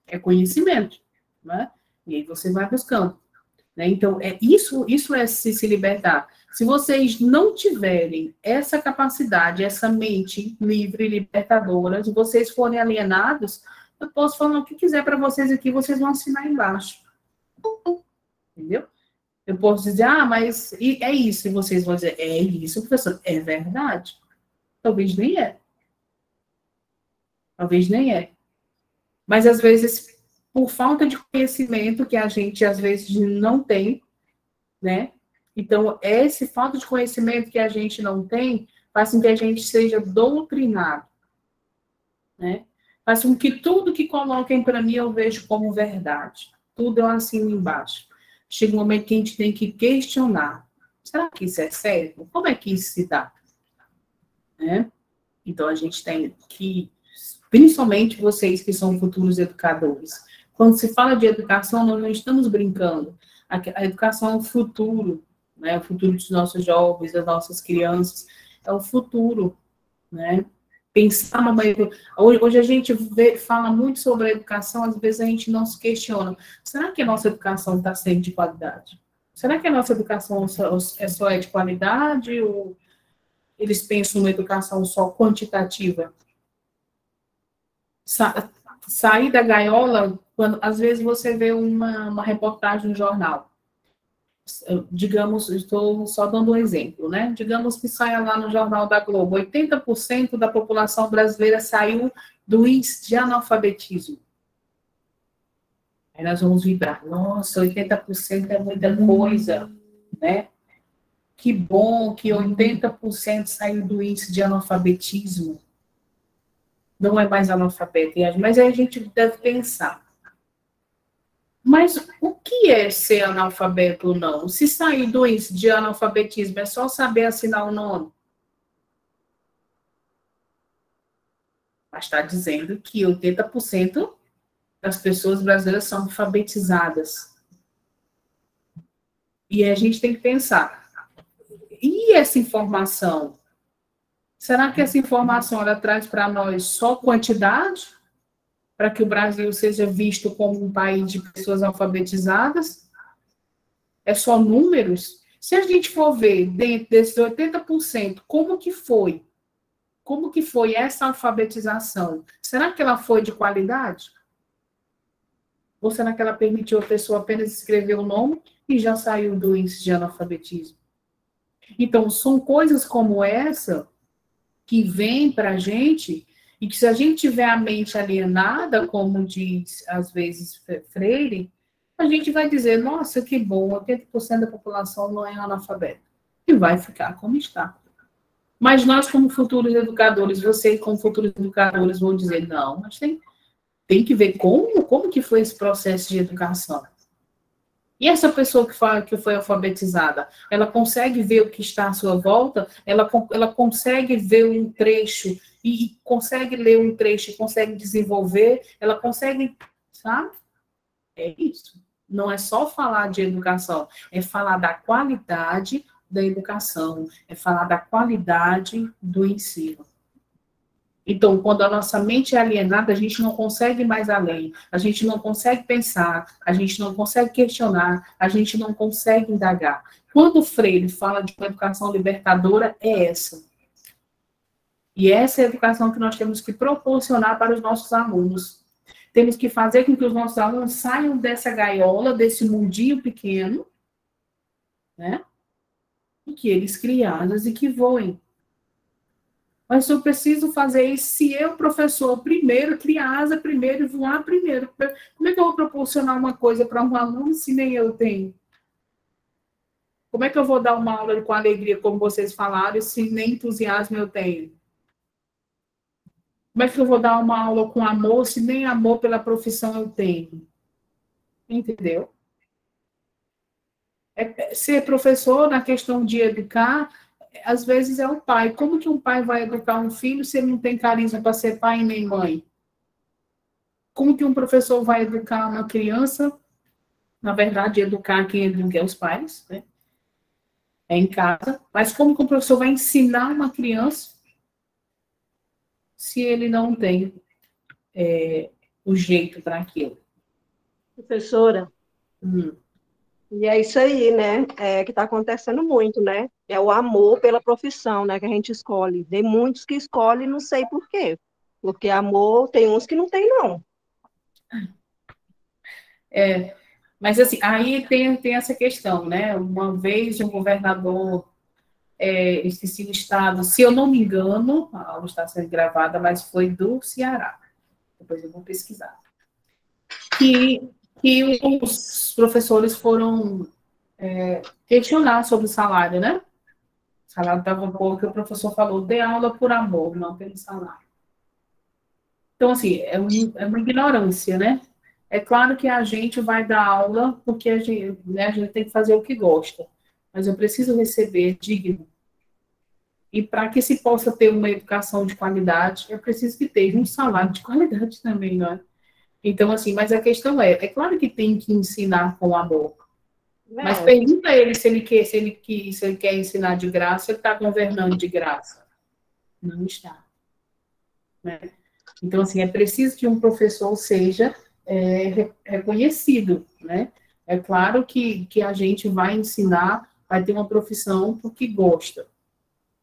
é conhecimento, né? E aí você vai buscando. Né? Então, isso é se libertar. Se vocês não tiverem essa capacidade, essa mente livre, libertadora, se vocês forem alienados, eu posso falar o que quiser para vocês aqui, vocês vão assinar embaixo. Entendeu? Eu posso dizer, mas é isso, e vocês vão dizer, é isso, professor, é verdade. Talvez nem é. Talvez nem é. Mas, às vezes, por falta de conhecimento que a gente, às vezes, não tem, né? Então, esse falta de conhecimento que a gente não tem faz com que a gente seja doutrinado, né? Faz com que tudo que coloquem para mim eu vejo como verdade. Tudo eu assino embaixo. Chega um momento que a gente tem que questionar. Será que isso é sério? Como é que isso se dá? Né? Então, a gente tem que, principalmente vocês que são futuros educadores, quando se fala de educação, nós não estamos brincando. A educação é o futuro, né? O futuro dos nossos jovens, das nossas crianças, é o futuro, né? Pensar hoje a gente fala muito sobre a educação, às vezes a gente não se questiona. Será que a nossa educação está sendo de qualidade? Será que a nossa educação só é de qualidade ou eles pensam numa educação só quantitativa? Sair da gaiola, quando às vezes você vê uma reportagem no jornal. Digamos, estou só dando um exemplo, né? Digamos que saia lá no Jornal da Globo, 80% da população brasileira saiu do índice de analfabetismo. Aí nós vamos vibrar, nossa, 80% é muita coisa, né? Que bom que 80% saiu do índice de analfabetismo. Não é mais analfabeto, mas aí a gente deve pensar. Mas o que é ser analfabeto ou não? Se sair do índice de analfabetismo, é só saber assinar o nome? Mas está dizendo que 80% das pessoas brasileiras são alfabetizadas. E a gente tem que pensar, e essa informação? Será que essa informação ela traz para nós só quantidade? Para que o Brasil seja visto como um país de pessoas alfabetizadas? É só números? Se a gente for ver dentro desses 80%, como que foi essa alfabetização? Será que ela foi de qualidade? Ou será que ela permitiu a pessoa apenas escrever o nome e já saiu do índice de analfabetismo? Então, são coisas como essa que vêm para a gente e que se a gente tiver a mente alienada, como diz, às vezes, Freire, a gente vai dizer, nossa, que bom, 80% da população não é analfabeta. E vai ficar como está. Mas nós, como futuros educadores, vocês, como futuros educadores, vão dizer, não, mas tem que ver como que foi esse processo de educação. E essa pessoa que foi alfabetizada, ela consegue ver o que está à sua volta? Ela consegue ver um trecho e consegue ler um trecho e consegue desenvolver? Ela consegue, sabe? É isso. Não é só falar de educação, é falar da qualidade da educação, é falar da qualidade do ensino. Então, quando a nossa mente é alienada, a gente não consegue mais além, a gente não consegue pensar, a gente não consegue questionar, a gente não consegue indagar. Quando o Freire fala de uma educação libertadora, é essa. E essa é a educação que nós temos que proporcionar para os nossos alunos. Temos que fazer com que os nossos alunos saiam dessa gaiola, desse mundinho pequeno, né? E que eles criem asas e que voem. Mas eu preciso fazer isso se eu, professor, primeiro, criar asa primeiro e voar primeiro. Como é que eu vou proporcionar uma coisa para um aluno se nem eu tenho? Como é que eu vou dar uma aula com alegria, como vocês falaram, se nem entusiasmo eu tenho? Como é que eu vou dar uma aula com amor, se nem amor pela profissão eu tenho? Entendeu? Ser professor na questão de educar, às vezes é o pai. Como que um pai vai educar um filho se ele não tem carisma para ser pai nem mãe? Como que um professor vai educar uma criança? Na verdade, educar quem educa é os pais, né? É em casa. Mas como que um professor vai ensinar uma criança se ele não tem o jeito para aquilo. Professora, e é isso aí, né? Que está acontecendo muito, né? É o amor pela profissão, né? Que a gente escolhe. Tem muitos que escolhem, não sei por quê. Porque amor, tem uns que não tem, não. Mas, assim, aí tem essa questão, né? Uma vez um governador, esqueci o estado, se eu não me engano, a aula está sendo gravada, mas foi do Ceará. Depois eu vou pesquisar. Que os professores foram questionar sobre o salário, né? O salário estava pouco, e o professor falou, dê aula por amor, não pelo salário. Então, assim, é uma ignorância, né? É claro que a gente vai dar aula porque a gente tem que fazer o que gosta, mas eu preciso receber digno. E para que se possa ter uma educação de qualidade, é preciso que tenha um salário de qualidade também, não é? Então, assim, mas a questão é claro que tem que ensinar com amor. Mas pergunta a ele se ele quer ensinar de graça, ele está governando de graça. Não está. Né? Então, assim, é preciso que um professor seja reconhecido, né? É claro que a gente vai ensinar, vai ter uma profissão porque gosta.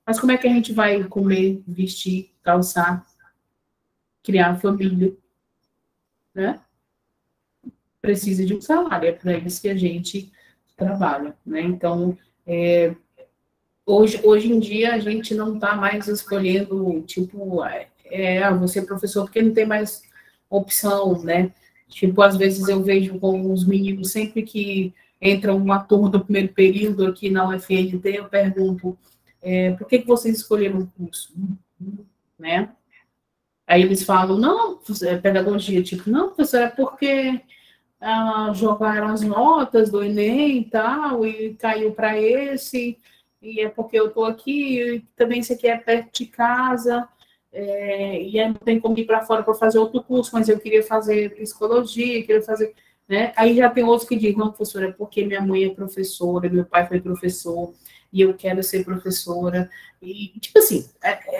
Mas como é que a gente vai comer, vestir, calçar, criar família, né? Precisa de um salário, é para isso que a gente trabalha, né? Então, hoje em dia, a gente não está mais escolhendo, tipo, você é professor porque não tem mais opção, né? Tipo, às vezes eu vejo com os meninos, sempre que entra uma turma do primeiro período aqui na UFNT, eu pergunto, por que vocês escolheram o curso? Né? Aí eles falam, não, pedagogia, tipo, não, professor, é porque jogaram as notas do Enem e tal, e caiu para esse, e é porque eu estou aqui, e também isso aqui é perto de casa, e aí não tem como ir para fora para fazer outro curso, mas eu queria fazer psicologia, queria fazer, né? Aí já tem outros que dizem, não, professora, é porque minha mãe é professora, meu pai foi professor, e eu quero ser professora, e tipo assim,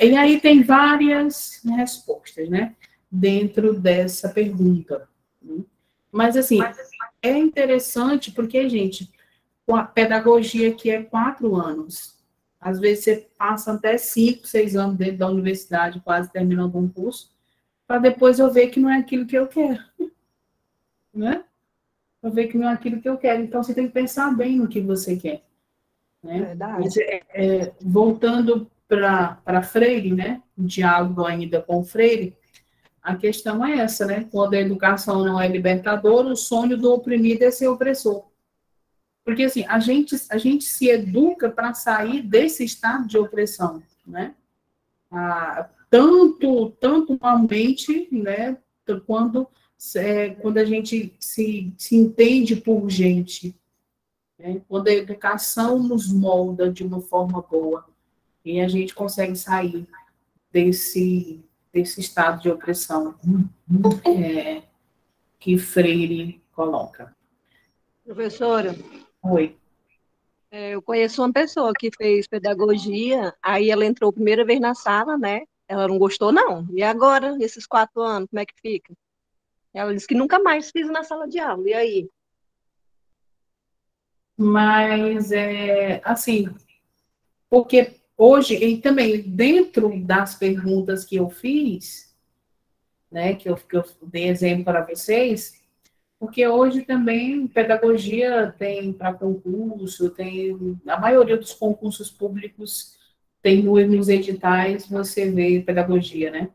e aí tem várias respostas, né, dentro dessa pergunta. Mas assim, é interessante porque, gente, a pedagogia que é 4 anos, às vezes você passa até 5, 6 anos dentro da universidade, quase terminando um curso, para depois eu ver que não é aquilo que eu quero, né? Para ver que não é aquilo que eu quero. Então, você tem que pensar bem no que você quer. Né? Verdade. Mas, voltando para Freire, né? O diálogo ainda com Freire, a questão é essa, né? Quando a educação não é libertadora, o sonho do oprimido é ser opressor. Porque, assim, a gente se educa para sair desse estado de opressão, né? Tanto malmente, né? Quando a gente se entende por gente, né? Quando a educação nos molda de uma forma boa, e a gente consegue sair desse estado de opressão que Freire coloca. Professora, Oi. eu conheço uma pessoa que fez pedagogia, aí ela entrou a primeira vez na sala, né? Ela não gostou, não. E agora, esses 4 anos, como é que fica? Ela disse que nunca mais fiz na sala de aula. E aí? Mas, assim, porque hoje, e também dentro das perguntas que eu fiz, né, que eu dei exemplo para vocês, porque hoje também pedagogia tem para concurso, tem a maioria dos concursos públicos tem nos editais, você vê pedagogia, né?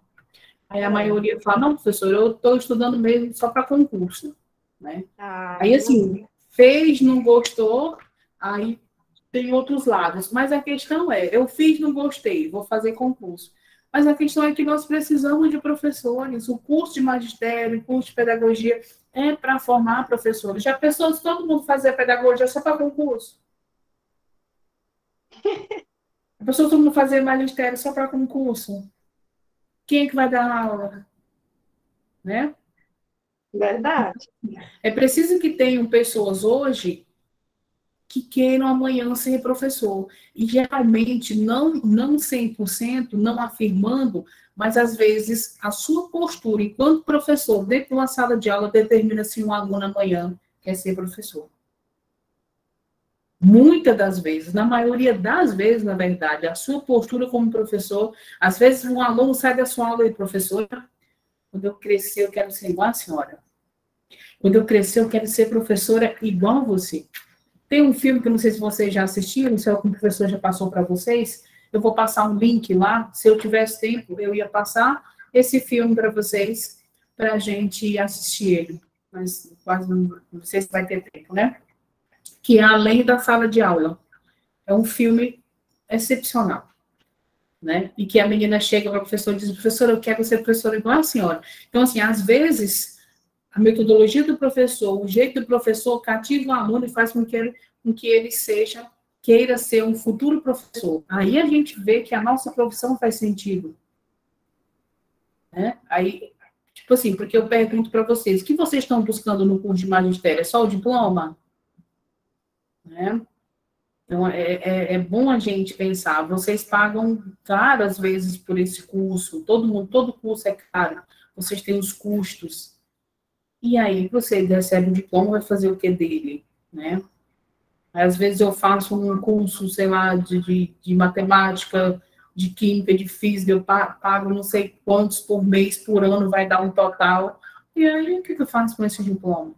Aí a maioria fala, não, professor, eu estou estudando mesmo só para concurso, né? Aí, assim, fez, não gostou, aí tem outros lados. Mas a questão eu fiz, não gostei, vou fazer concurso. Mas a questão é que nós precisamos de professores. O curso de magistério, o curso de pedagogia é para formar professores. Já pensou se todo mundo fazer pedagogia só para concurso? A pessoa todo mundo fazer magistério só para concurso? Quem é que vai dar aula? Né? Verdade. É preciso que tenham pessoas hoje que queiram amanhã ser professor. E geralmente, não 100%, não afirmando, mas às vezes a sua postura enquanto professor dentro de uma sala de aula determina se um aluno amanhã quer ser professor. Muitas das vezes, na maioria das vezes, na verdade, a sua postura como professor, às vezes um aluno sai da sua aula e professora, quando eu crescer eu quero ser igual a senhora. Quando eu crescer eu quero ser professora igual a você. Tem um filme que eu não sei se vocês já assistiram, se algum professor já passou para vocês, eu vou passar um link lá, se eu tivesse tempo, eu ia passar esse filme para vocês, para a gente assistir ele, mas quase não sei se vai ter tempo, né? Que é Além da Sala de Aula. É um filme excepcional, né? E que a menina chega para o professor e diz, professora, eu quero ser professora igual a senhora. Então, assim, às vezes, a metodologia do professor, o jeito do professor cativa o aluno e faz com que ele queira ser um futuro professor. Aí a gente vê que a nossa profissão faz sentido. Né? Aí, tipo assim, porque eu pergunto para vocês, o que vocês estão buscando no curso de magistério? É só o diploma? Né? Então, é bom a gente pensar, vocês pagam caro, às vezes, por esse curso, todo curso é caro, vocês têm os custos, e aí você recebe um diploma, vai fazer o que dele, né? Às vezes eu faço um curso, sei lá, de matemática, de química, de física, eu pago não sei quantos por mês, por ano, vai dar um total, e aí o que eu faço com esse diploma?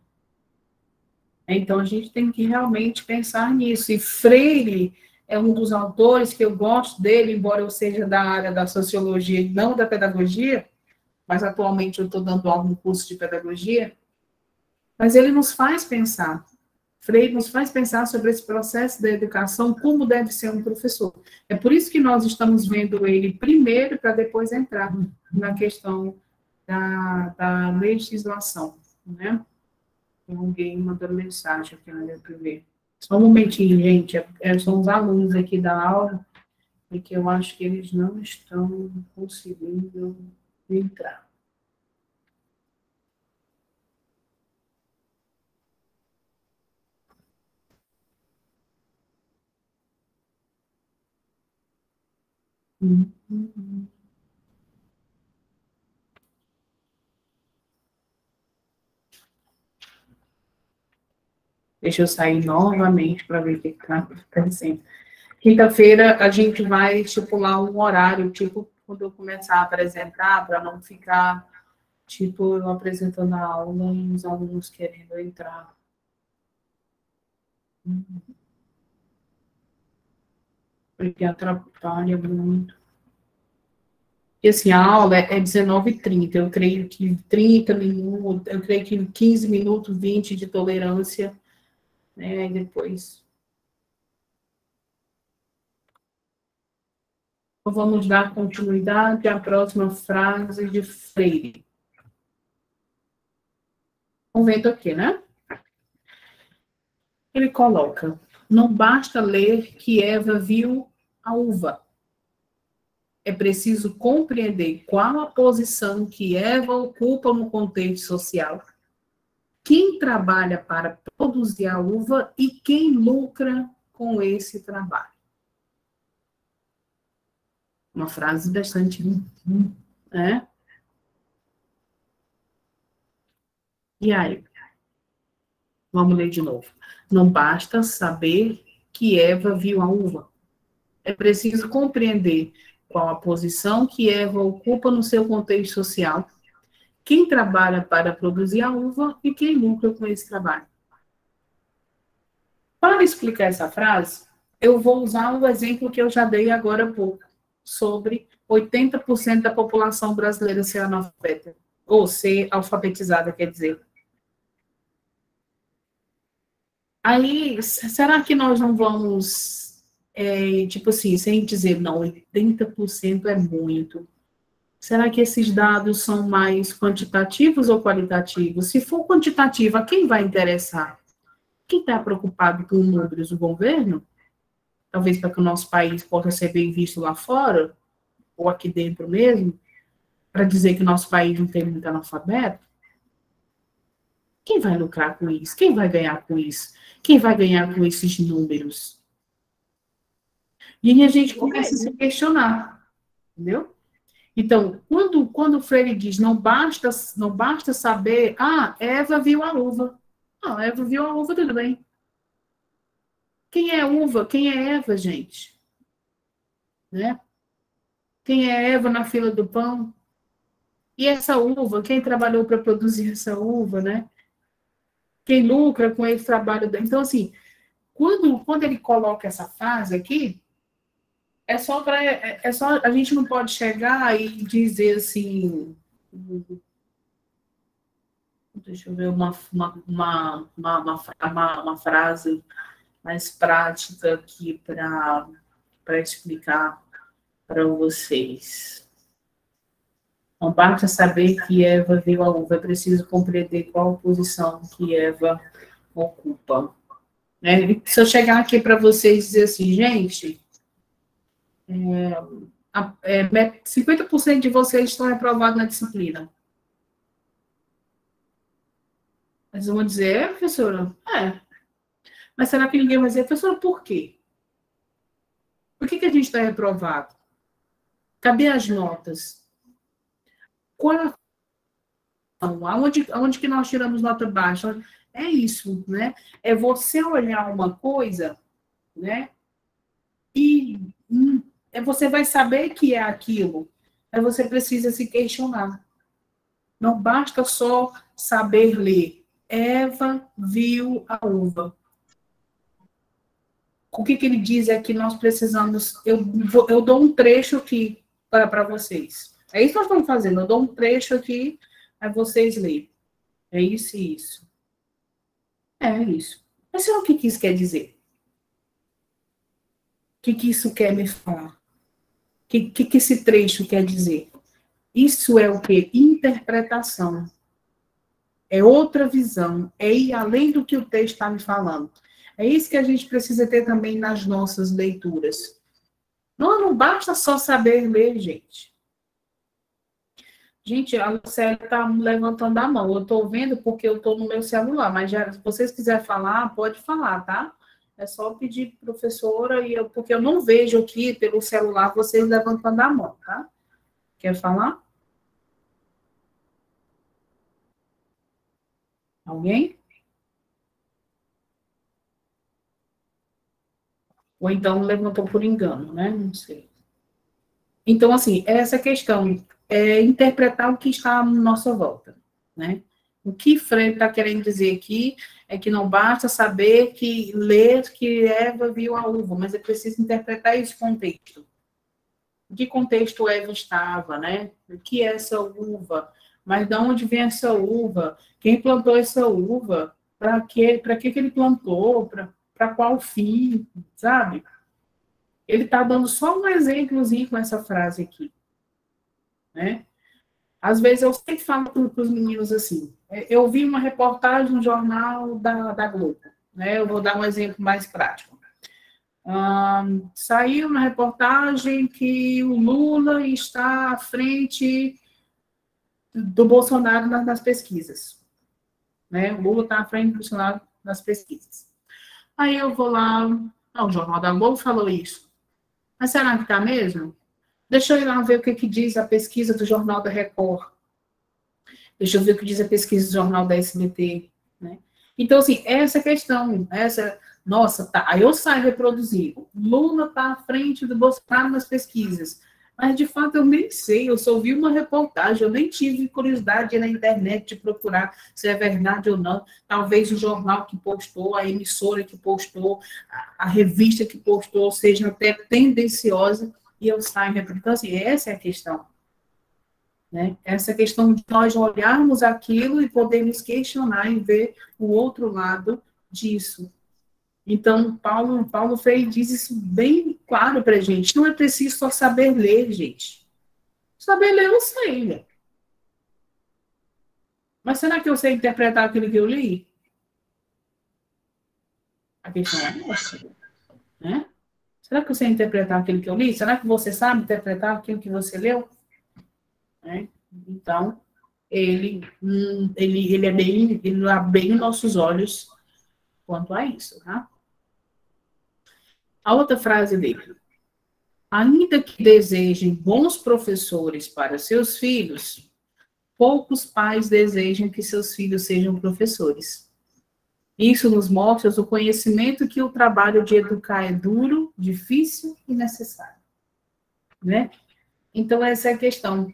Então, a gente tem que realmente pensar nisso. E Freire é um dos autores que eu gosto dele, embora eu seja da área da sociologia e não da pedagogia, mas atualmente eu estou dando aula no curso de pedagogia, mas ele nos faz pensar. Freire nos faz pensar sobre esse processo da educação, como deve ser um professor. É por isso que nós estamos vendo ele primeiro, para depois entrar na questão da legislação, né? Tem alguém mandando mensagem aqui na minha TV. Só um momentinho, gente. São os alunos aqui da aula, porque eu acho que eles não estão conseguindo entrar. Deixa eu sair novamente para ver o que está acontecendo. Quinta-feira a gente vai estipular um horário, tipo, quando eu começar a apresentar, para não ficar, tipo, eu apresentando a aula e os alunos querendo entrar. Porque atrapalha muito. E assim, a aula é 19h30, eu creio que 30 minutos, eu creio que 15 minutos, 20 de tolerância, né, e depois. Então, vamos dar continuidade à próxima frase de Freire. Vamos ver aqui, né? Ele coloca, não basta ler que Eva viu a uva. É preciso compreender qual a posição que Eva ocupa no contexto social, quem trabalha para produzir a uva e quem lucra com esse trabalho. Uma frase bastante, né? E aí? Vamos ler de novo. Não basta saber que Eva viu a uva. É preciso compreender qual a posição que Eva ocupa no seu contexto social, quem trabalha para produzir a uva e quem lucra com esse trabalho. Para explicar essa frase, eu vou usar o exemplo que eu já dei agora há pouco, sobre 80% da população brasileira ser analfabeta, ou ser alfabetizada, quer dizer. Aí, será que nós não vamos, tipo assim, sem dizer, não, 80% é muito. Será que esses dados são mais quantitativos ou qualitativos? Se for quantitativo, a quem vai interessar? Quem está preocupado com números? O governo? Talvez para que o nosso país possa ser bem visto lá fora, ou aqui dentro mesmo, para dizer que o nosso país não tem muito analfabeto? Quem vai lucrar com isso? Quem vai ganhar com isso? Quem vai ganhar com esses números? E aí a gente começa a se questionar, entendeu? Então, quando o Freire diz não basta saber, Eva viu a uva. Eva viu a uva, tudo bem. Quem é uva? Quem é Eva, gente? Né? Quem é Eva na fila do pão? E essa uva, quem trabalhou para produzir essa uva, né? Quem lucra com esse trabalho? Então, assim, quando ele coloca essa frase aqui, é só a gente não pode chegar e dizer assim, deixa eu ver uma frase mais prática aqui para explicar para vocês. Não basta saber que Eva viu a uva, é preciso compreender qual posição que Eva ocupa. Né? Se eu chegar aqui para vocês e dizer assim, gente, 50% de vocês estão reprovados na disciplina. Eles vão dizer, professora, mas será que ninguém vai dizer, professora, por quê? Por que a gente está reprovado? Cadê as notas? Aonde que nós tiramos nota baixa? É isso, né? É você olhar uma coisa, né? E você vai saber que é aquilo. Aí você precisa se questionar. Não basta só saber ler. Eva viu a uva. O que ele diz é que nós precisamos... Eu dou um trecho aqui para vocês. É isso que nós estamos fazendo. Eu dou um trecho aqui, aí vocês leem. É isso e isso. É isso. Mas o que isso quer dizer? O que isso quer me falar? O que esse trecho quer dizer? Isso é o quê? Interpretação. É outra visão. É ir além do que o texto está me falando. É isso que a gente precisa ter também nas nossas leituras. Não basta só saber ler, gente. Gente, a Lucélia está levantando a mão. Eu estou vendo porque eu estou no meu celular, mas já, se vocês quiserem falar, pode falar, tá? É só pedir professora, porque eu não vejo aqui pelo celular vocês levantando a mão, tá? Quer falar? Alguém? Ou então levantou por engano, né? Não sei. Então, assim, essa questão é interpretar o que está à nossa volta, né? O que Freire está querendo dizer aqui é que não basta saber ler que Eva viu a uva, mas é preciso interpretar esse contexto. Em que contexto Eva estava, né? O que é essa uva? Mas de onde vem essa uva? Quem plantou essa uva? Para que ele plantou? Para qual fim? Sabe? Ele está dando só um exemplozinho com essa frase aqui. Né? Às vezes eu sempre falo para os meninos assim, eu vi uma reportagem no jornal da Globo, né? Eu vou dar um exemplo mais prático. Saiu uma reportagem que o Lula está à frente do Bolsonaro nas pesquisas. Né? O Lula está à frente do Bolsonaro nas pesquisas. Aí eu vou lá, o Jornal da Globo falou isso. Mas será que está mesmo? Deixa eu ir lá ver o que diz a pesquisa do Jornal da Record. Deixa eu ver o que diz a pesquisa do Jornal da SBT. Né? Então, assim, essa questão, nossa, tá, aí eu saio reproduzindo. Lula está à frente do Bolsonaro nas pesquisas. Mas, de fato, eu nem sei, eu só vi uma reportagem, eu nem tive curiosidade na internet de procurar se é verdade ou não. Talvez o jornal que postou, a emissora que postou, a revista que postou, seja até tendenciosa, e eu saio reproduzindo. Então, assim, essa é a questão. Né? Essa questão de nós olharmos aquilo e podermos questionar e ver o outro lado disso. Então, Paulo Freire diz isso bem claro para a gente. Não é preciso só saber ler, gente. Saber ler eu sei, né? Mas será que eu sei interpretar aquilo que eu li? A questão é essa. Né? Será que eu sei interpretar aquilo que eu li? Será que você sabe interpretar aquilo que você leu? Né? Então, ele abre bem os nossos olhos quanto a isso, tá? A outra frase dele: ainda que desejem bons professores para seus filhos, poucos pais desejam que seus filhos sejam professores. Isso nos mostra o conhecimento que o trabalho de educar é duro, difícil e necessário, né? Então, essa é a questão.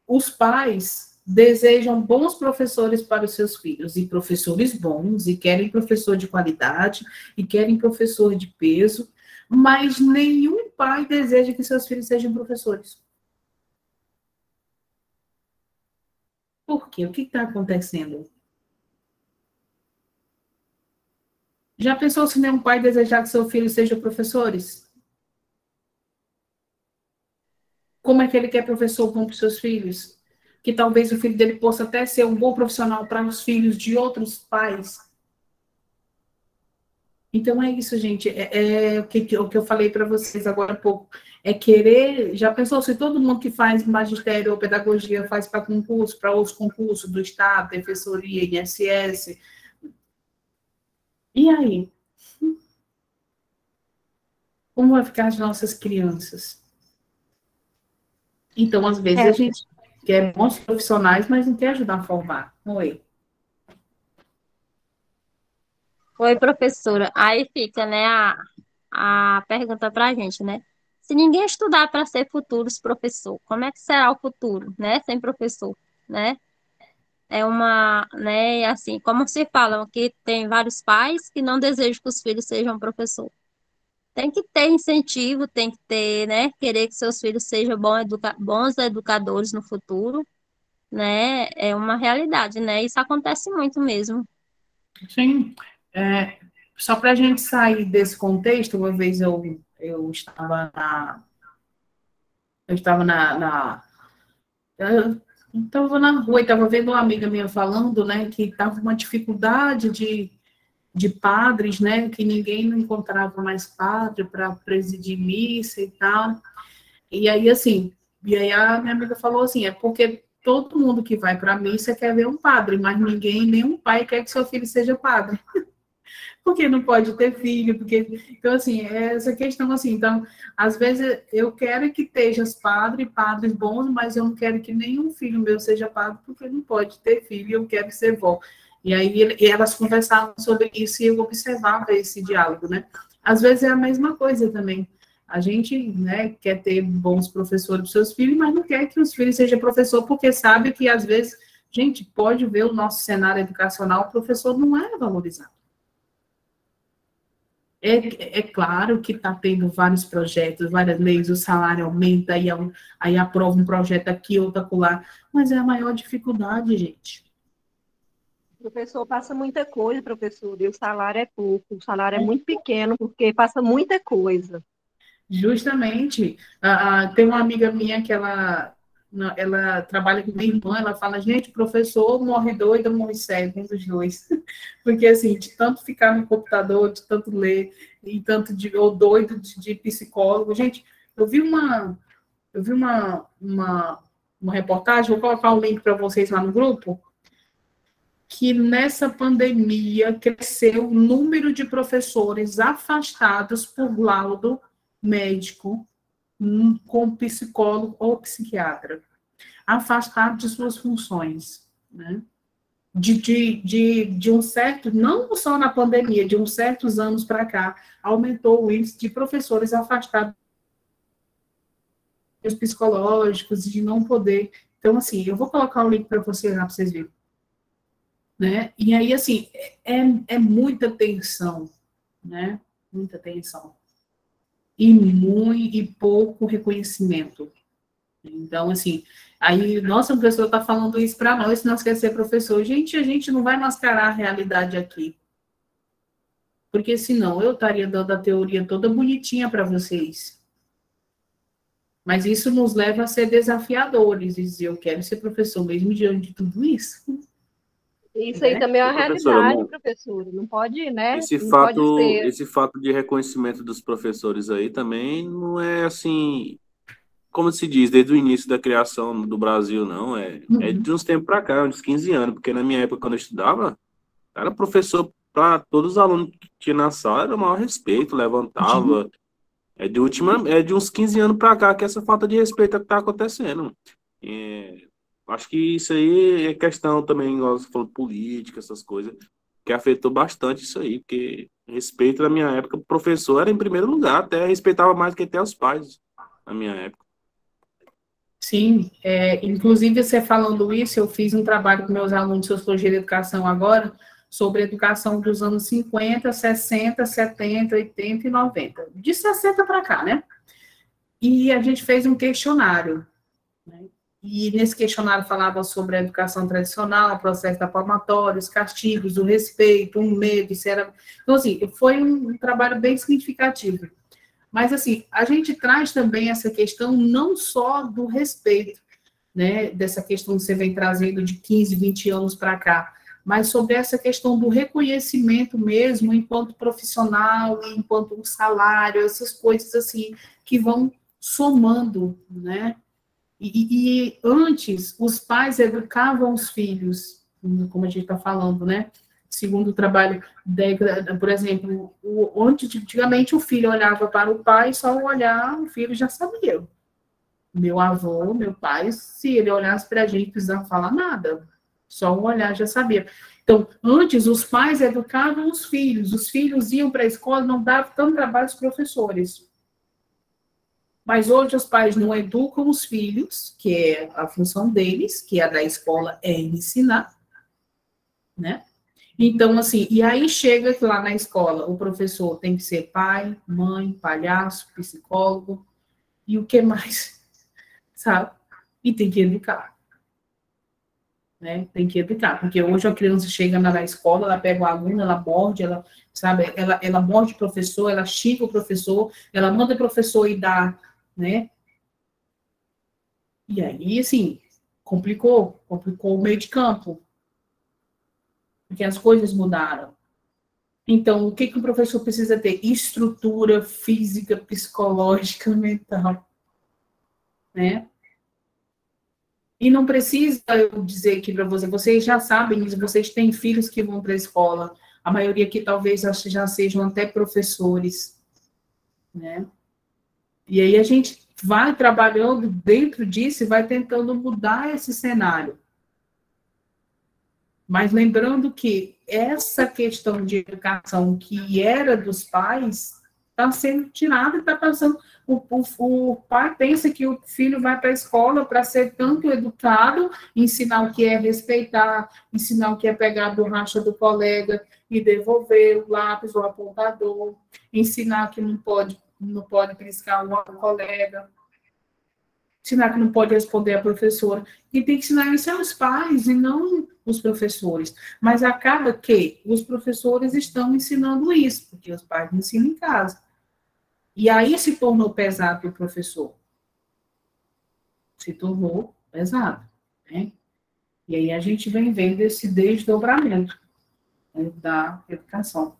Os pais desejam bons professores para os seus filhos, e professores bons, e querem professor de qualidade, e querem professor de peso, mas nenhum pai deseja que seus filhos sejam professores. Por quê? O que está acontecendo? Já pensou se nenhum pai desejar que seu filho seja professores? Como é que ele quer professor bom para os seus filhos? Que talvez o filho dele possa até ser um bom profissional para os filhos de outros pais. Então é isso, gente. O que eu falei para vocês agora há pouco. É querer. Já pensou se todo mundo que faz magistério ou pedagogia faz para concurso, para outros concursos do Estado, Defensoria, INSS? E aí? Como vai ficar as nossas crianças? Então, às vezes, a gente quer bons profissionais, mas não quer ajudar a formar. Oi. Oi, professora. Aí fica, né, a pergunta para a gente, né? Se ninguém estudar para ser futuros professor, como é que será o futuro, né, sem professor, né? É uma, né, assim, como se fala, que tem vários pais que não desejam que os filhos sejam professor. Tem que ter incentivo, tem que ter, né, querer que seus filhos sejam bons educadores no futuro, né? É uma realidade, né? Isso acontece muito mesmo. Sim. Só para a gente sair desse contexto, uma vez eu estava na rua e estava vendo uma amiga minha falando, né, que estava uma dificuldade de padres, né, que ninguém não encontrava mais padre para presidir missa e tal. E aí, assim, a minha amiga falou assim, é porque todo mundo que vai para a missa quer ver um padre, mas nenhum pai quer que seu filho seja padre. Porque não pode ter filho, então, assim, é essa questão, assim, então, às vezes eu quero que estejas padres bons, mas eu não quero que nenhum filho meu seja padre, porque não pode ter filho, e eu quero ser vó. E aí elas conversavam sobre isso e eu observava esse diálogo, né? Às vezes é a mesma coisa também. A gente, né, quer ter bons professores para os seus filhos, mas não quer que os filhos sejam professor, porque sabe que, às vezes, gente, pode ver o nosso cenário educacional, o professor não é valorizado. É claro que está tendo vários projetos, várias leis, o salário aumenta, aí aprova um projeto aqui, outro acolá, mas é a maior dificuldade, gente. O professor passa muita coisa, professor, e o salário é pouco, o salário é muito pequeno, porque passa muita coisa. Justamente. Tem uma amiga minha que ela trabalha com minha irmã, ela fala, gente, professor morre doido, morre cego, um dos dois. Porque, assim, de tanto ficar no computador, de tanto ler, e tanto ou doido de psicólogo. Gente, eu vi uma reportagem, vou colocar o link para vocês lá no grupo, que nessa pandemia cresceu o número de professores afastados por laudo médico com psicólogo ou psiquiatra, afastado de suas funções, né? De um certo, não só na pandemia, de uns certos anos para cá, aumentou o índice de professores afastados dos psicológicos, de não poder. Então, assim, eu vou colocar o link para vocês lá, para vocês verem. Né? E aí, assim, é muita tensão, né? Muita tensão. E pouco reconhecimento. Então, assim, aí, nossa, o professor está falando isso para nós, se nós quer ser professor. Gente, a gente não vai mascarar a realidade aqui. Porque senão eu estaria dando a teoria toda bonitinha para vocês. Mas isso nos leva a ser desafiadores, e dizer, eu quero ser professor mesmo diante de tudo isso. Isso aí também é uma realidade, professora. Não pode, né? Esse fato de reconhecimento dos professores aí também não é assim como se diz, desde o início da criação do Brasil, não. É de uns tempos para cá, uns 15 anos, porque na minha época, quando eu estudava, era professor para todos os alunos que tinha na sala, era o maior respeito, levantava. É de uns 15 anos para cá que essa falta de respeito é que está acontecendo. Acho que isso aí é questão também, igual você falou, política, essas coisas, que afetou bastante isso aí, porque respeito na minha época, o professor era em primeiro lugar, até respeitava mais que até os pais na minha época. Sim, inclusive você falando isso, eu fiz um trabalho com meus alunos de Sociologia da Educação agora, sobre a educação dos anos 50, 60, 70, 80 e 90. De 60 para cá, né? E a gente fez um questionário, né? E nesse questionário falava sobre a educação tradicional, o processo da palmatória, os castigos, o respeito, o medo, isso era... Então, assim, foi um trabalho bem significativo. Mas, assim, a gente traz também essa questão não só do respeito, né, dessa questão que você vem trazendo de 15, 20 anos para cá, mas sobre essa questão do reconhecimento mesmo enquanto profissional, enquanto um salário, essas coisas assim que vão somando, né? E antes, os pais educavam os filhos, como a gente está falando, né? Segundo o trabalho, por exemplo, antigamente o filho olhava para o pai, só olhar, o filho já sabia. Meu avô, meu pai, se ele olhasse para a gente, não precisava falar nada. Só um olhar já sabia. Então, antes, os pais educavam os filhos iam para a escola, não davam tanto trabalho aos professores. Mas hoje os pais não educam os filhos, que é a função deles, que a da escola é ensinar, né? Então, assim, e aí chega que lá na escola o professor tem que ser pai, mãe, palhaço, psicólogo, e o que mais, sabe? E tem que educar. Né? Tem que educar, porque hoje a criança chega na escola, ela pega o aluno, ela morde, ela, sabe, ela morde o professor, ela xinga o professor, ela manda o professor ir dar, né? E aí, assim, complicou o meio de campo, porque as coisas mudaram. Então, o que o professor precisa ter? Estrutura física, psicológica, mental, né? E não precisa eu dizer aqui para vocês já sabem isso, vocês têm filhos que vão para a escola, a maioria que talvez já sejam até professores, né? E aí a gente vai trabalhando dentro disso e vai tentando mudar esse cenário. Mas lembrando que essa questão de educação que era dos pais está sendo tirada e está passando. O pai pensa que o filho vai para a escola para ser tanto educado, ensinar o que é respeitar, ensinar o que é pegar a borracha do colega e devolver o lápis ou apontador, ensinar que não pode piscar o colega, ensinar que não pode responder a professora. E tem que ensinar isso aos pais e não os professores. Mas acaba que os professores estão ensinando isso, porque os pais não ensinam em casa. E aí se tornou pesado para o professor. Se tornou pesado, né? E aí a gente vem vendo esse desdobramento, né, da educação.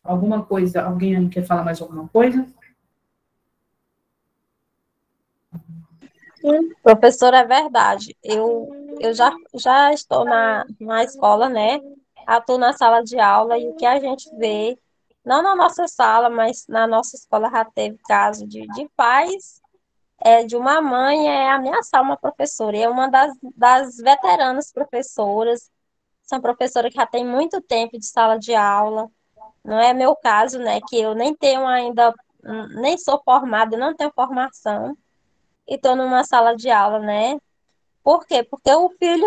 Alguma coisa, alguém quer falar mais alguma coisa? Sim, professora, é verdade. Eu já estou na escola, né? Atuo na sala de aula e o que a gente vê, não na nossa sala, mas na nossa escola já teve caso de pais, de uma mãe ameaçar uma professora. E é uma das veteranas professoras, são professoras que já têm muito tempo de sala de aula. Não é meu caso, né? Que eu nem tenho ainda, nem sou formada, não tenho formação e estou numa sala de aula, né? Por quê? Porque o filho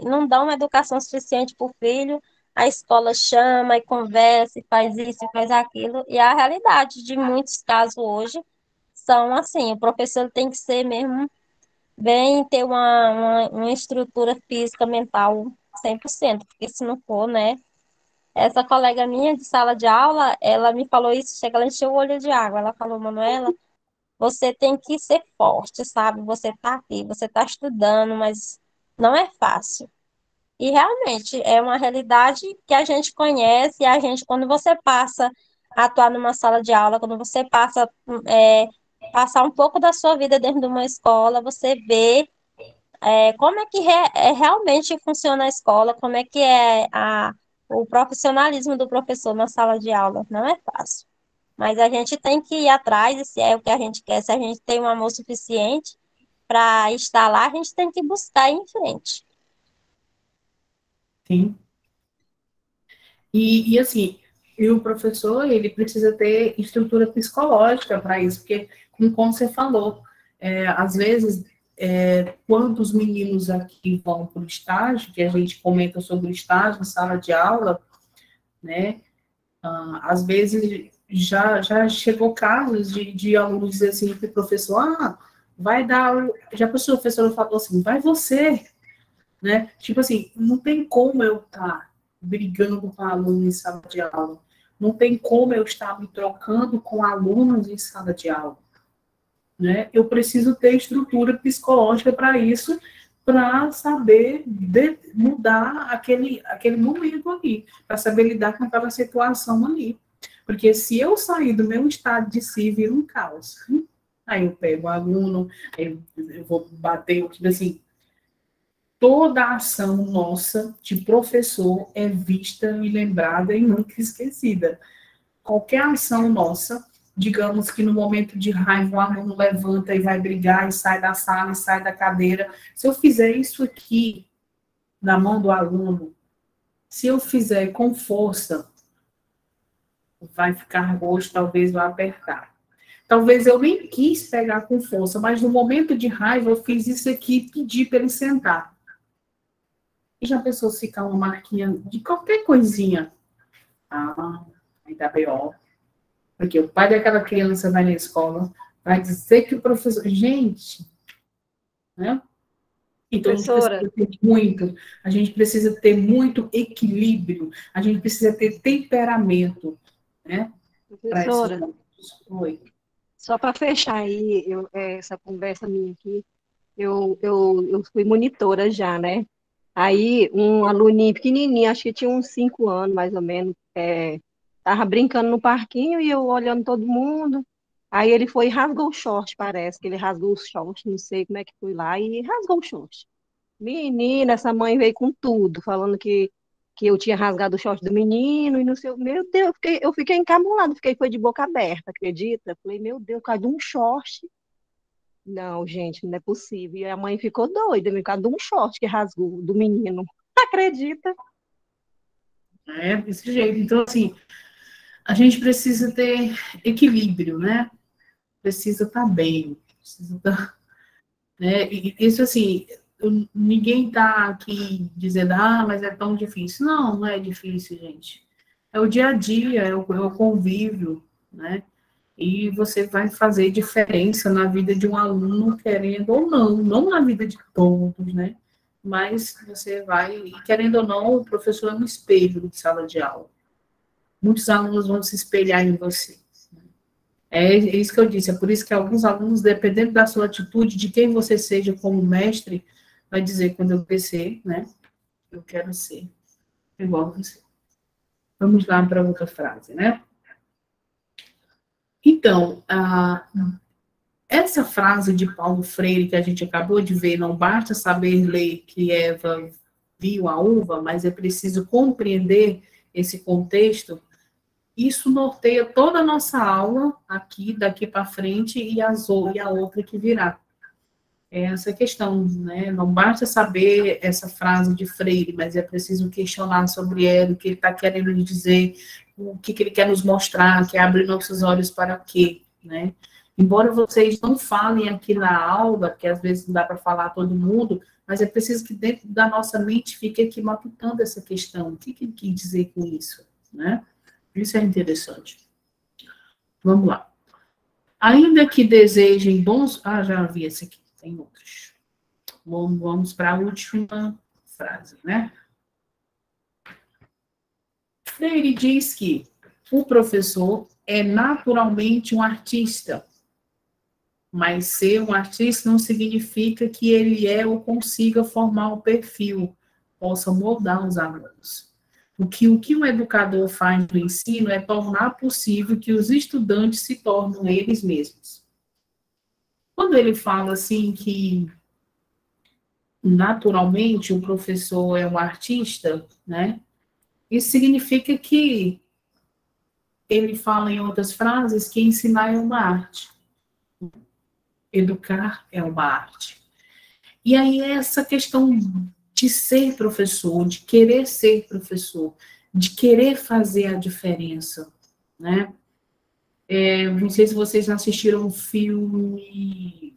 não dá uma educação suficiente para o filho, a escola chama e conversa, e faz isso e faz aquilo, e a realidade de muitos casos hoje são assim, o professor tem que ser mesmo, bem ter uma estrutura física, mental 100%, porque se não for, né? Essa colega minha de sala de aula, ela me falou isso, chega, ela encheu o olho de água, ela falou, Manuela, você tem que ser forte, sabe? Você tá aqui, você tá estudando, mas não é fácil. E realmente é uma realidade que a gente conhece, e a gente, quando você passa a atuar numa sala de aula, quando você passa passar um pouco da sua vida dentro de uma escola, você vê como é que realmente funciona a escola, como é que é o profissionalismo do professor na sala de aula. Não é fácil. Mas a gente tem que ir atrás, e se é o que a gente quer, se a gente tem um amor suficiente para estar lá, a gente tem que buscar ir em frente. Sim. E assim, e o professor, ele precisa ter estrutura psicológica para isso, porque, como você falou, às vezes, quando os meninos aqui vão para o estágio, que a gente comenta sobre o estágio em sala de aula, né, às vezes já chegou casos de alunos dizer assim para o professor, vai dar, já a professora falou assim, vai você, né, tipo assim, não tem como eu estar brigando com aluno em sala de aula, não tem como eu estar me trocando com alunos em sala de aula, né, eu preciso ter estrutura psicológica para isso, para saber mudar aquele momento ali, para saber lidar com aquela situação ali. Porque se eu sair do meu estado de si, vira um caos. Aí eu pego o aluno, eu vou bater, tipo assim, toda a ação nossa de professor é vista e lembrada e nunca esquecida. Qualquer ação nossa, digamos que no momento de raiva o aluno levanta e vai brigar e sai da sala e sai da cadeira. Se eu fizer isso aqui na mão do aluno, se eu fizer com força, vai ficar roxo, talvez vai apertar. Talvez eu nem quis pegar com força, mas no momento de raiva eu fiz isso aqui e pedi para ele sentar. E já pensou se ficar uma marquinha de qualquer coisinha? Aí dá B.O. Porque o pai daquela criança vai na escola, vai dizer que o professor... Gente, né? Então, a gente precisa ter muito equilíbrio, a gente precisa ter temperamento, né? Professora, só para fechar aí essa conversa minha aqui, eu fui monitora já, né? Aí um aluninho pequenininho, acho que tinha uns 5 anos, mais ou menos, tava brincando no parquinho e eu olhando todo mundo. Aí ele foi e rasgou o short, parece que ele rasgou o short, não sei como é que foi lá, e rasgou o short. Menina, essa mãe veio com tudo, falando que eu tinha rasgado o short do menino e não sei, meu Deus, eu fiquei encabulada, foi de boca aberta, acredita? Falei, meu Deus, por causa de um short. Não, gente, não é possível. E a mãe ficou doida, por causa de um short que rasgou do menino. Acredita? Desse jeito. Então, assim, a gente precisa ter equilíbrio, né? Precisa estar bem, precisa estar, né? E isso, assim, ninguém está aqui dizendo, mas é tão difícil. Não, não é difícil, gente. É o dia a dia, é o convívio, né? E você vai fazer diferença na vida de um aluno, querendo ou não na vida de todos, né? Mas você vai, querendo ou não, o professor é um espelho de sala de aula. Muitos alunos vão se espelhar em você. É isso que eu disse, é por isso que alguns alunos, dependendo da sua atitude, de quem você seja como mestre, vai dizer, quando eu crescer, né? Eu quero ser igual a você. Vamos lá para outra frase, né? Então, essa frase de Paulo Freire que a gente acabou de ver, não basta saber ler que Eva viu a uva, mas é preciso compreender esse contexto. Isso norteia toda a nossa aula aqui, daqui para frente, e a outra que virá. É essa questão, né? Não basta saber essa frase de Freire, mas é preciso questionar sobre ela, o que ele está querendo dizer, o que ele quer nos mostrar, que abre nossos olhos para quê, né? Embora vocês não falem aqui na aula, que às vezes não dá para falar todo mundo, mas é preciso que dentro da nossa mente fique aqui matutando essa questão. O que ele quis dizer com isso, né? Isso é interessante. Vamos lá. Ainda que desejem bons... já vi esse aqui, tem outros. Vamos para a última frase, né? Freire diz que o professor é naturalmente um artista, mas ser um artista não significa que ele ou consiga formar um perfil, possa moldar os alunos. O que um educador faz no ensino é tornar possível que os estudantes se tornem eles mesmos. Quando ele fala assim que naturalmente o professor é um artista, né? Isso significa que ele fala em outras frases que ensinar é uma arte, educar é uma arte. E aí essa questão de ser professor, de querer ser professor, de querer fazer a diferença, né? Não sei se vocês assistiram um filme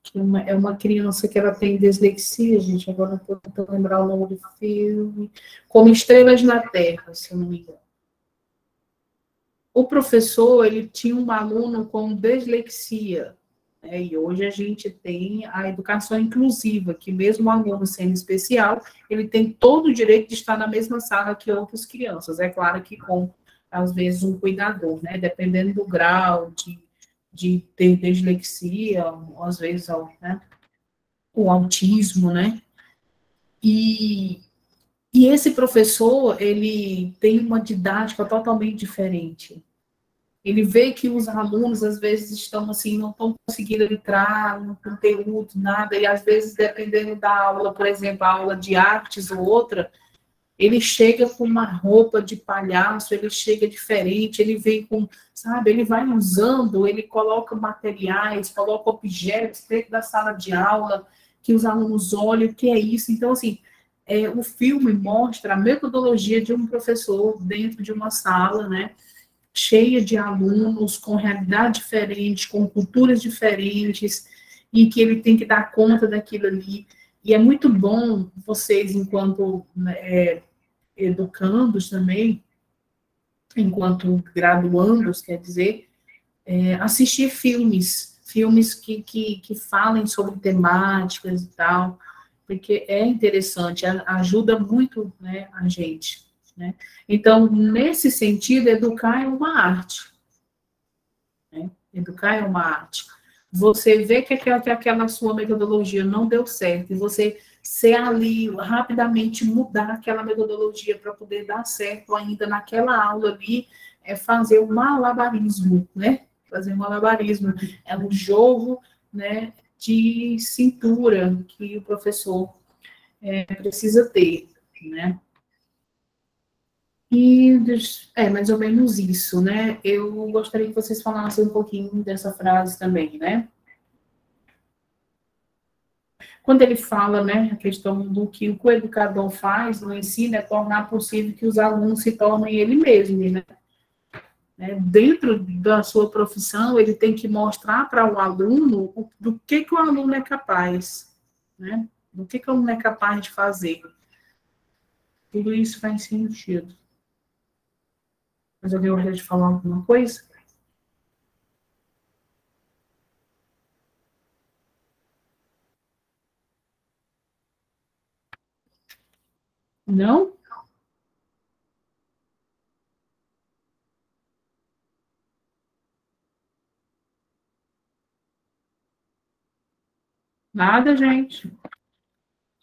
que é uma criança que ela tem dislexia, gente, agora não estou tentando lembrar o nome do filme, Como Estrelas na Terra, se eu não me engano. O professor, ele tinha um aluno com dislexia, né? E hoje a gente tem a educação inclusiva, que mesmo o aluno sendo especial, ele tem todo o direito de estar na mesma sala que outras crianças. É claro que com, às vezes, um cuidador, né? Dependendo do grau de ter dislexia, ou às vezes, né? O autismo, né? E esse professor, ele tem uma didática totalmente diferente. Ele vê que os alunos, às vezes, estão assim, não estão conseguindo entrar no conteúdo, nada, e às vezes, dependendo da aula, por exemplo, a aula de artes ou outra, ele chega com uma roupa de palhaço, ele chega diferente, ele vem com, sabe, ele vai usando, ele coloca materiais, coloca objetos dentro da sala de aula, que os alunos olham, o que é isso? Então, assim, o filme mostra a metodologia de um professor dentro de uma sala, né, cheia de alunos, com realidade diferente, com culturas diferentes, e que ele tem que dar conta daquilo ali. E é muito bom vocês, enquanto educandos também, enquanto graduandos, quer dizer, assistir filmes que falem sobre temáticas e tal, porque é interessante, ajuda muito, né, a gente. Né? Então, nesse sentido, educar é uma arte. Né? Educar é uma arte. Você vê que aquela sua metodologia não deu certo, e você ser ali, rapidamente mudar aquela metodologia para poder dar certo ainda naquela aula ali, é fazer um malabarismo, né? Fazer um malabarismo. É um jogo, né, de cintura que o professor precisa ter, né? E é mais ou menos isso, né? Eu gostaria que vocês falassem um pouquinho dessa frase também, né? Quando ele fala, né, a questão do que o coeducador faz no ensino é tornar possível que os alunos se tornem ele mesmo, né? Dentro da sua profissão, ele tem que mostrar para o aluno do que o aluno é capaz, né? Do que o aluno é capaz de fazer. Tudo isso faz sentido. Mas alguém gostaria de falar alguma coisa? Não? Nada, gente.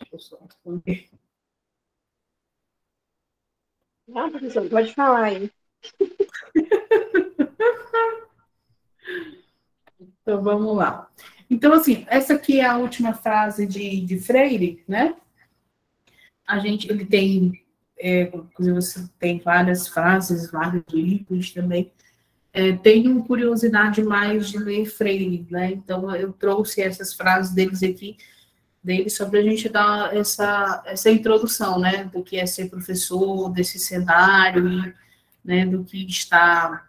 Deixa eu só responder. Não, professor, pode falar aí. Então, vamos lá. Então, assim, essa aqui é a última frase de Freire, né? Ele tem, inclusive você tem várias frases, vários livros também. Tenho curiosidade mais de ler Freire, né? Então, eu trouxe essas frases dele só para a gente dar essa introdução, né? Do que é ser professor, desse cenário, e, né, do que está...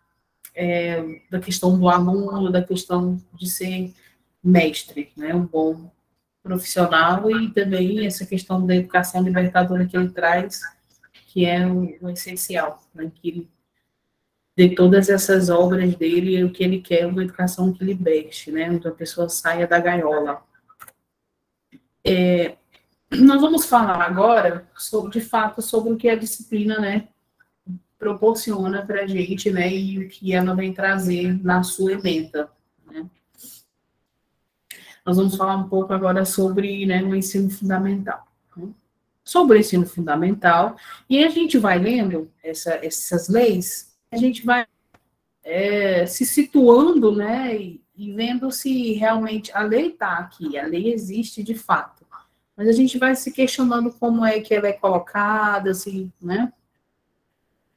da questão do aluno, da questão de ser mestre, né, um bom profissional, e também essa questão da educação libertadora que ele traz, que é o essencial, né, que de todas essas obras dele, o que ele quer é uma educação que liberte, né, onde a pessoa saia da gaiola. Nós vamos falar agora, de fato, sobre o que a disciplina, né, proporciona para a gente, né, e o que ela vem trazer na sua ementa, né. Nós vamos falar um pouco agora sobre, né, o ensino fundamental. Né? Sobre o ensino fundamental, e a gente vai lendo essas leis, a gente vai se situando, né, e vendo se realmente a lei está aqui, a lei existe de fato. Mas a gente vai se questionando como é que ela é colocada, assim, né?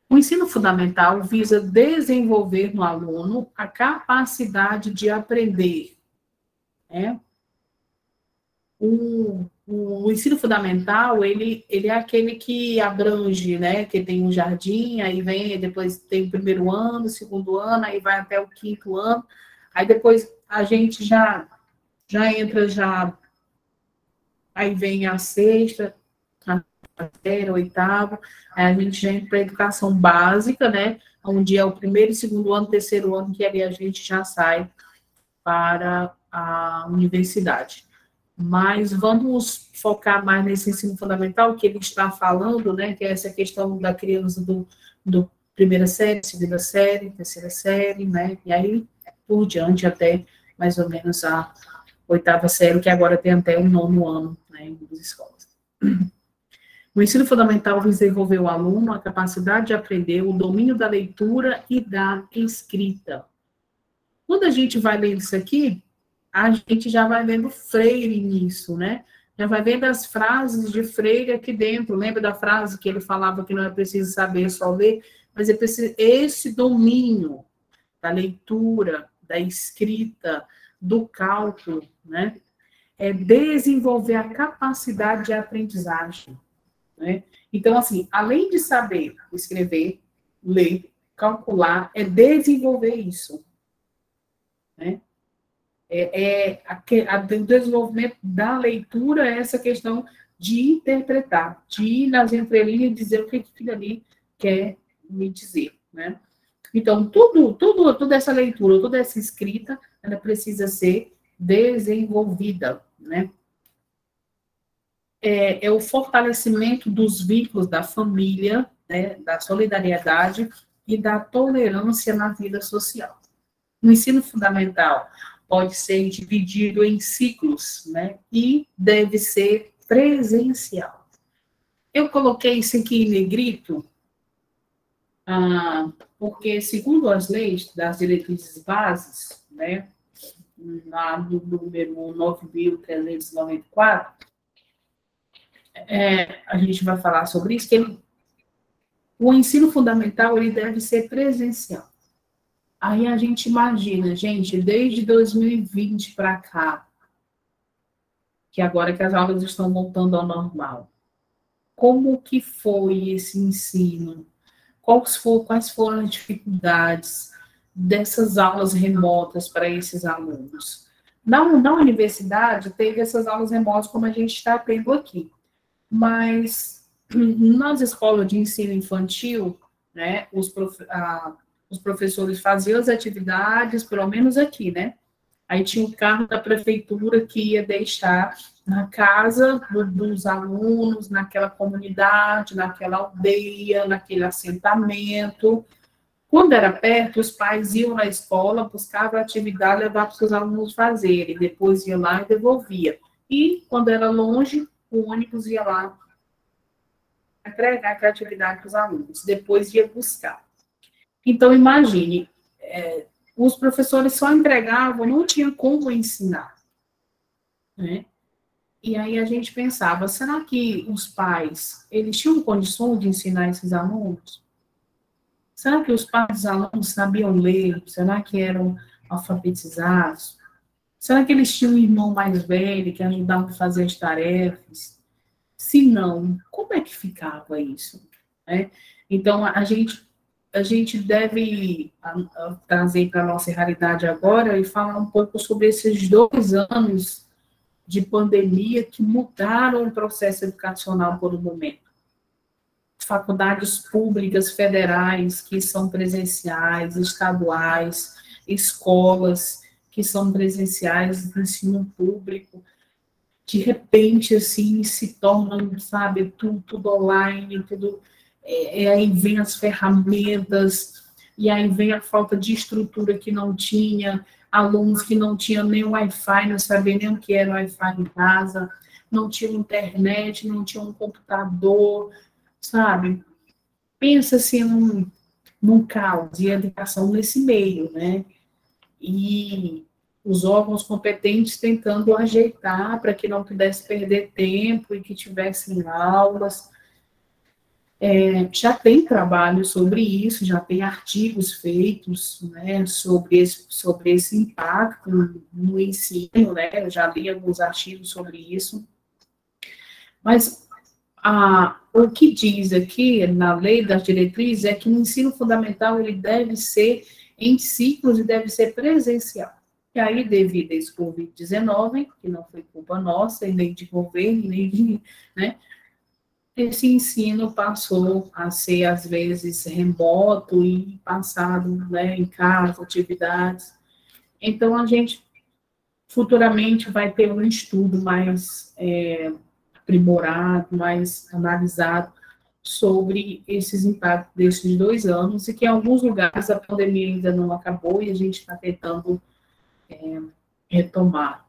O ensino fundamental visa desenvolver no aluno a capacidade de aprender, né? O ensino fundamental, ele é aquele que abrange, né? Que tem um jardim, aí vem, depois tem o primeiro ano, segundo ano, aí vai até o quinto ano, aí depois a gente já entra, aí vem a sexta, a terceira, a oitava, aí a gente já entra para a educação básica, né? Onde é o primeiro, segundo ano, terceiro ano, que ali a gente já sai para a universidade. Mas vamos focar mais nesse ensino fundamental que ele está falando, né? Que é essa questão da criança do primeira série, segunda série, terceira série, né? E aí por diante até mais ou menos a oitava série, que agora tem até o nono ano, né, em algumas escolas. O ensino fundamental desenvolveu o aluno a capacidade de aprender o domínio da leitura e da escrita. Quando a gente vai lendo isso aqui, a gente já vai vendo Freire nisso, né? Já vai vendo as frases de Freire aqui dentro. Lembra da frase que ele falava que não é preciso saber só ler, mas é preciso esse domínio da leitura, da escrita, do cálculo, né? É desenvolver a capacidade de aprendizagem, né? Então, assim, além de saber escrever, ler, calcular, é desenvolver isso, né? O desenvolvimento da leitura é essa questão de interpretar, de ir nas entrelinhas e dizer o que aquilo ali quer me dizer, né? Então, toda essa leitura, toda essa escrita, ela precisa ser desenvolvida, né? É o fortalecimento dos vínculos da família, né, da solidariedade e da tolerância na vida social. O ensino fundamental pode ser dividido em ciclos, né, e deve ser presencial. Eu coloquei isso aqui em negrito, porque, segundo as leis das diretrizes bases, né, no número 9.394, a gente vai falar sobre isso, que o ensino fundamental ele deve ser presencial. Aí a gente imagina, gente, desde 2020 para cá, que agora que as aulas estão voltando ao normal, como que foi esse ensino? Quais foram as dificuldades dessas aulas remotas para esses alunos? Na universidade, teve essas aulas remotas como a gente está tendo aqui, mas nas escolas de ensino infantil, né, os professores faziam as atividades, pelo menos aqui, né? Aí tinha o carro da prefeitura que ia deixar na casa dos alunos, naquela comunidade, naquela aldeia, naquele assentamento. Quando era perto, os pais iam na escola, buscavam a atividade, levavam para os alunos fazerem, depois ia lá e devolvia. E, quando era longe, o ônibus ia lá entregar aquela atividade para os alunos, depois ia buscar. Então, imagine, os professores só entregavam, não tinha como ensinar, né? E aí a gente pensava, será que os pais, eles tinham condições de ensinar esses alunos? Será que os pais dos alunos sabiam ler? Será que eram alfabetizados? Será que eles tinham um irmão mais velho que ajudava a fazer as tarefas? Se não, como é que ficava isso, né? Então, a gente deve trazer para a nossa realidade agora e falar um pouco sobre esses 2 anos de pandemia que mudaram o processo educacional por um momento. Faculdades públicas, federais, que são presenciais, estaduais, escolas que são presenciais, ensino público, de repente, assim, se tornam, sabe, tudo online, tudo... aí vem as ferramentas, e aí vem a falta de estrutura que não tinha, alunos que não tinham nem Wi-Fi, não sabiam nem o que era Wi-Fi em casa, não tinham internet, não tinham um computador, sabe? Pensa assim num caos de educação nesse meio, né? E os órgãos competentes tentando ajeitar para que não pudesse perder tempo e que tivessem aulas. Já tem trabalho sobre isso, já tem artigos feitos, né, sobre esse impacto no ensino, né, eu já li alguns artigos sobre isso. Mas o que diz aqui na lei das diretrizes é que o ensino fundamental ele deve ser em ciclos e deve ser presencial. E aí, devido a esse Covid-19, que não foi culpa nossa, e nem de governo, nem de, né, esse ensino passou a ser, às vezes, remoto e passado, né, em casa, atividades. Então, a gente futuramente vai ter um estudo mais aprimorado, mais analisado sobre esses impactos desses 2 anos, e que em alguns lugares a pandemia ainda não acabou e a gente está tentando retomar.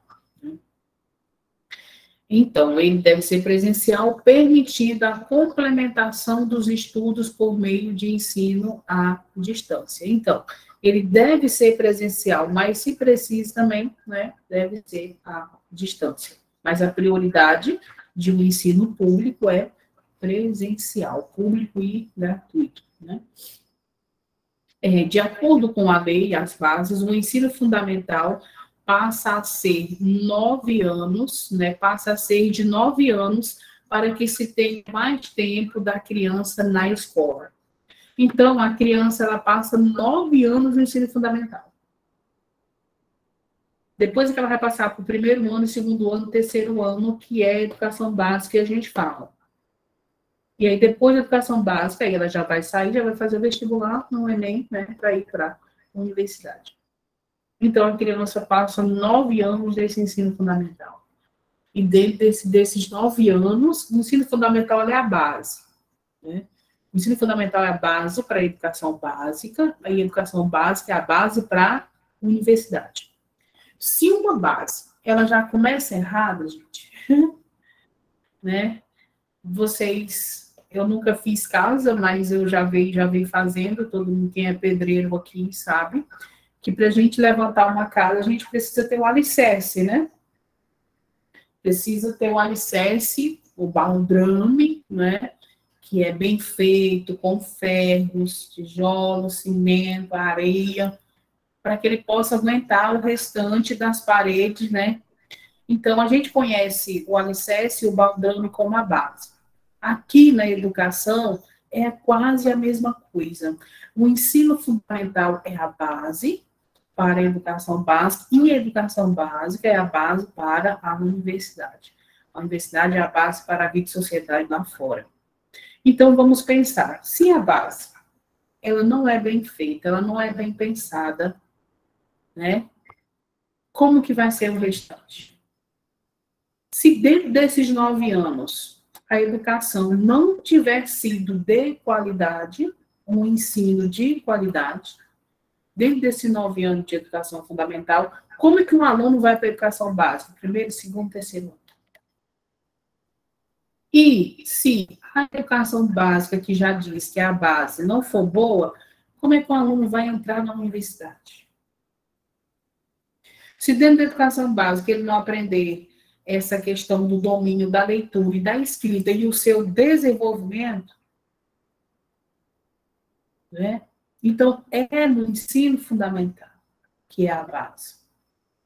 Então, ele deve ser presencial, permitindo a complementação dos estudos por meio de ensino à distância. Então, ele deve ser presencial, mas, se precisa também, né, deve ser à distância. Mas a prioridade de um ensino público é presencial, público e gratuito, né? De acordo com a lei e as bases, o ensino fundamental passa a ser 9 anos, né? Passa a ser de 9 anos para que se tenha mais tempo da criança na escola. Então, a criança, ela passa 9 anos no ensino fundamental. Depois que ela vai passar para o primeiro ano, segundo ano, terceiro ano, que é a educação básica que a gente fala. E aí, depois da educação básica, aí ela já vai sair, já vai fazer o vestibular no Enem, né, para ir para a universidade. Então, a criança passa 9 anos desse ensino fundamental. E dentro desses 9 anos, o ensino fundamental é a base, né? O ensino fundamental é a base para a educação básica, e a educação básica é a base para a universidade. Se uma base, ela já começa errada, gente, né? Eu nunca fiz casa, mas eu já vi fazendo, todo mundo, quem é pedreiro aqui sabe, que para a gente levantar uma casa, a gente precisa ter um alicerce, né? Precisa ter um alicerce, o baldrame, né? Que é bem feito, com ferros, tijolos, cimento, areia, para que ele possa aguentar o restante das paredes, né? Então, a gente conhece o alicerce e o baldrame como a base. Aqui na educação, é quase a mesma coisa. O ensino fundamental é a base para a educação básica, e a educação básica é a base para a universidade. A universidade é a base para a vida e sociedade lá fora. Então, vamos pensar, se a base, ela não é bem feita, ela não é bem pensada, né? Como que vai ser o restante? Se dentro desses 9 anos, a educação não tiver sido de qualidade, um ensino de qualidade, dentro desses 9 anos de educação fundamental, como é que um aluno vai para a educação básica? Primeiro, segundo, terceiro ano. E se a educação básica, que já diz que é a base, não for boa, como é que o aluno vai entrar na universidade? Se dentro da educação básica ele não aprender essa questão do domínio da leitura e da escrita e o seu desenvolvimento, né? Então, é no ensino fundamental que é a base.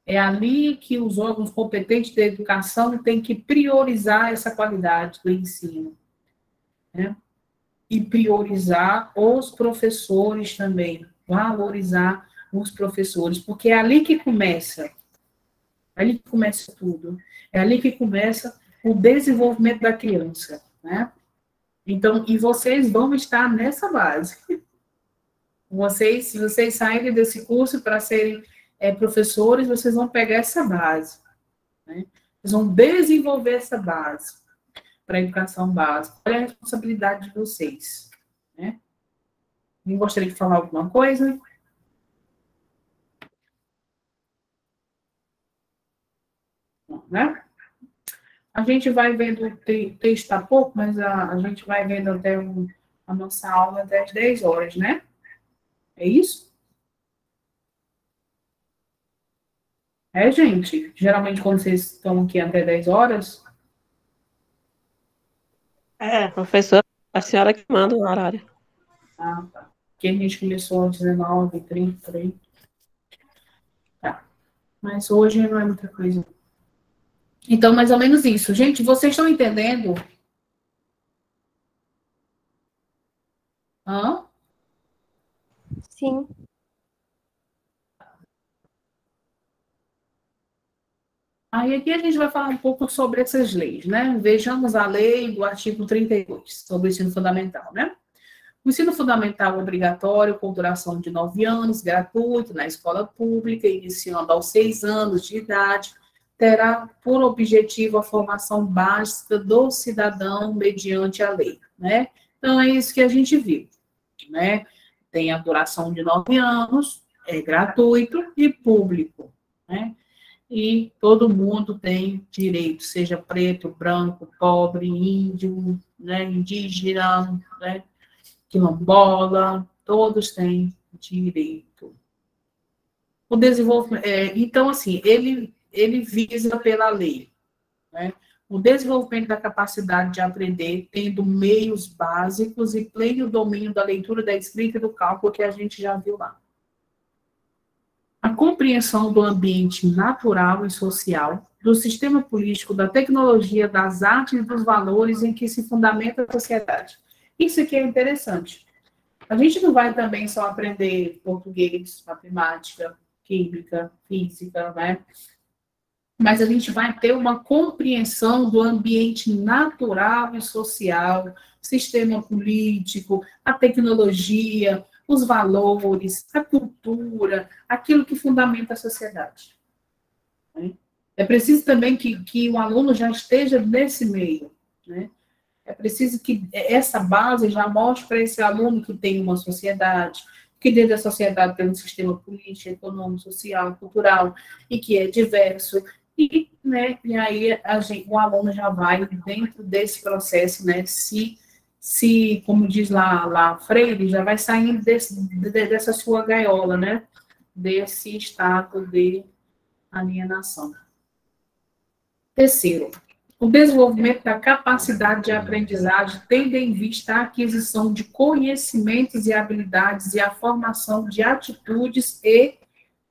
É ali que os órgãos competentes da educação têm que priorizar essa qualidade do ensino, né? E priorizar os professores também, valorizar os professores, porque é ali que começa tudo, é ali que começa o desenvolvimento da criança, né? Então, e vocês vão estar nessa base. Se vocês saírem desse curso para serem professores, vocês vão pegar essa base, né? Vocês vão desenvolver essa base para a educação básica. Olha a responsabilidade de vocês, né? Alguém gostaria de falar alguma coisa? Não, né? A gente vai vendo, o texto está pouco, mas a gente vai vendo até a nossa aula até as 10 horas, né? É isso? Gente, geralmente quando vocês estão aqui até 10 horas, Professora, a senhora que manda o horário. tá. Porque a gente começou às 19h30, por aí. Tá. Mas hoje não é muita coisa. Então, mais ou menos isso. Gente, vocês estão entendendo? Hã? Sim. Aí aqui a gente vai falar um pouco sobre essas leis, né? Vejamos a lei do artigo 32, sobre o ensino fundamental, né? O ensino fundamental é obrigatório, com duração de 9 anos, gratuito, na escola pública, iniciando aos 6 anos de idade, terá por objetivo a formação básica do cidadão mediante a lei, né? Então, é isso que a gente viu, né? Tem a duração de 9 anos, é gratuito e público, né? E todo mundo tem direito, seja preto, branco, pobre, índio, né, indígena, né, quilombola, todos têm direito. O desenvolvimento, então, assim, ele visa pela lei, né, o desenvolvimento da capacidade de aprender, tendo meios básicos e pleno domínio da leitura, da escrita e do cálculo, que a gente já viu lá. A compreensão do ambiente natural e social, do sistema político, da tecnologia, das artes e dos valores em que se fundamenta a sociedade. Isso aqui é interessante. A gente não vai também só aprender português, matemática, química, física, né? Mas a gente vai ter uma compreensão do ambiente natural e social, sistema político, a tecnologia, os valores, a cultura, aquilo que fundamenta a sociedade. Né? É preciso também que o aluno já esteja nesse meio. Né? É preciso que essa base já mostre para esse aluno que tem uma sociedade, que dentro da sociedade tem um sistema político, econômico, social, cultural, e que é diverso. E, né, e aí o aluno já vai dentro desse processo, né, como diz lá Freire, já vai saindo dessa sua gaiola, né, desse estado de alienação. Terceiro, o desenvolvimento da capacidade de aprendizagem tendo em vista a aquisição de conhecimentos e habilidades e a formação de atitudes e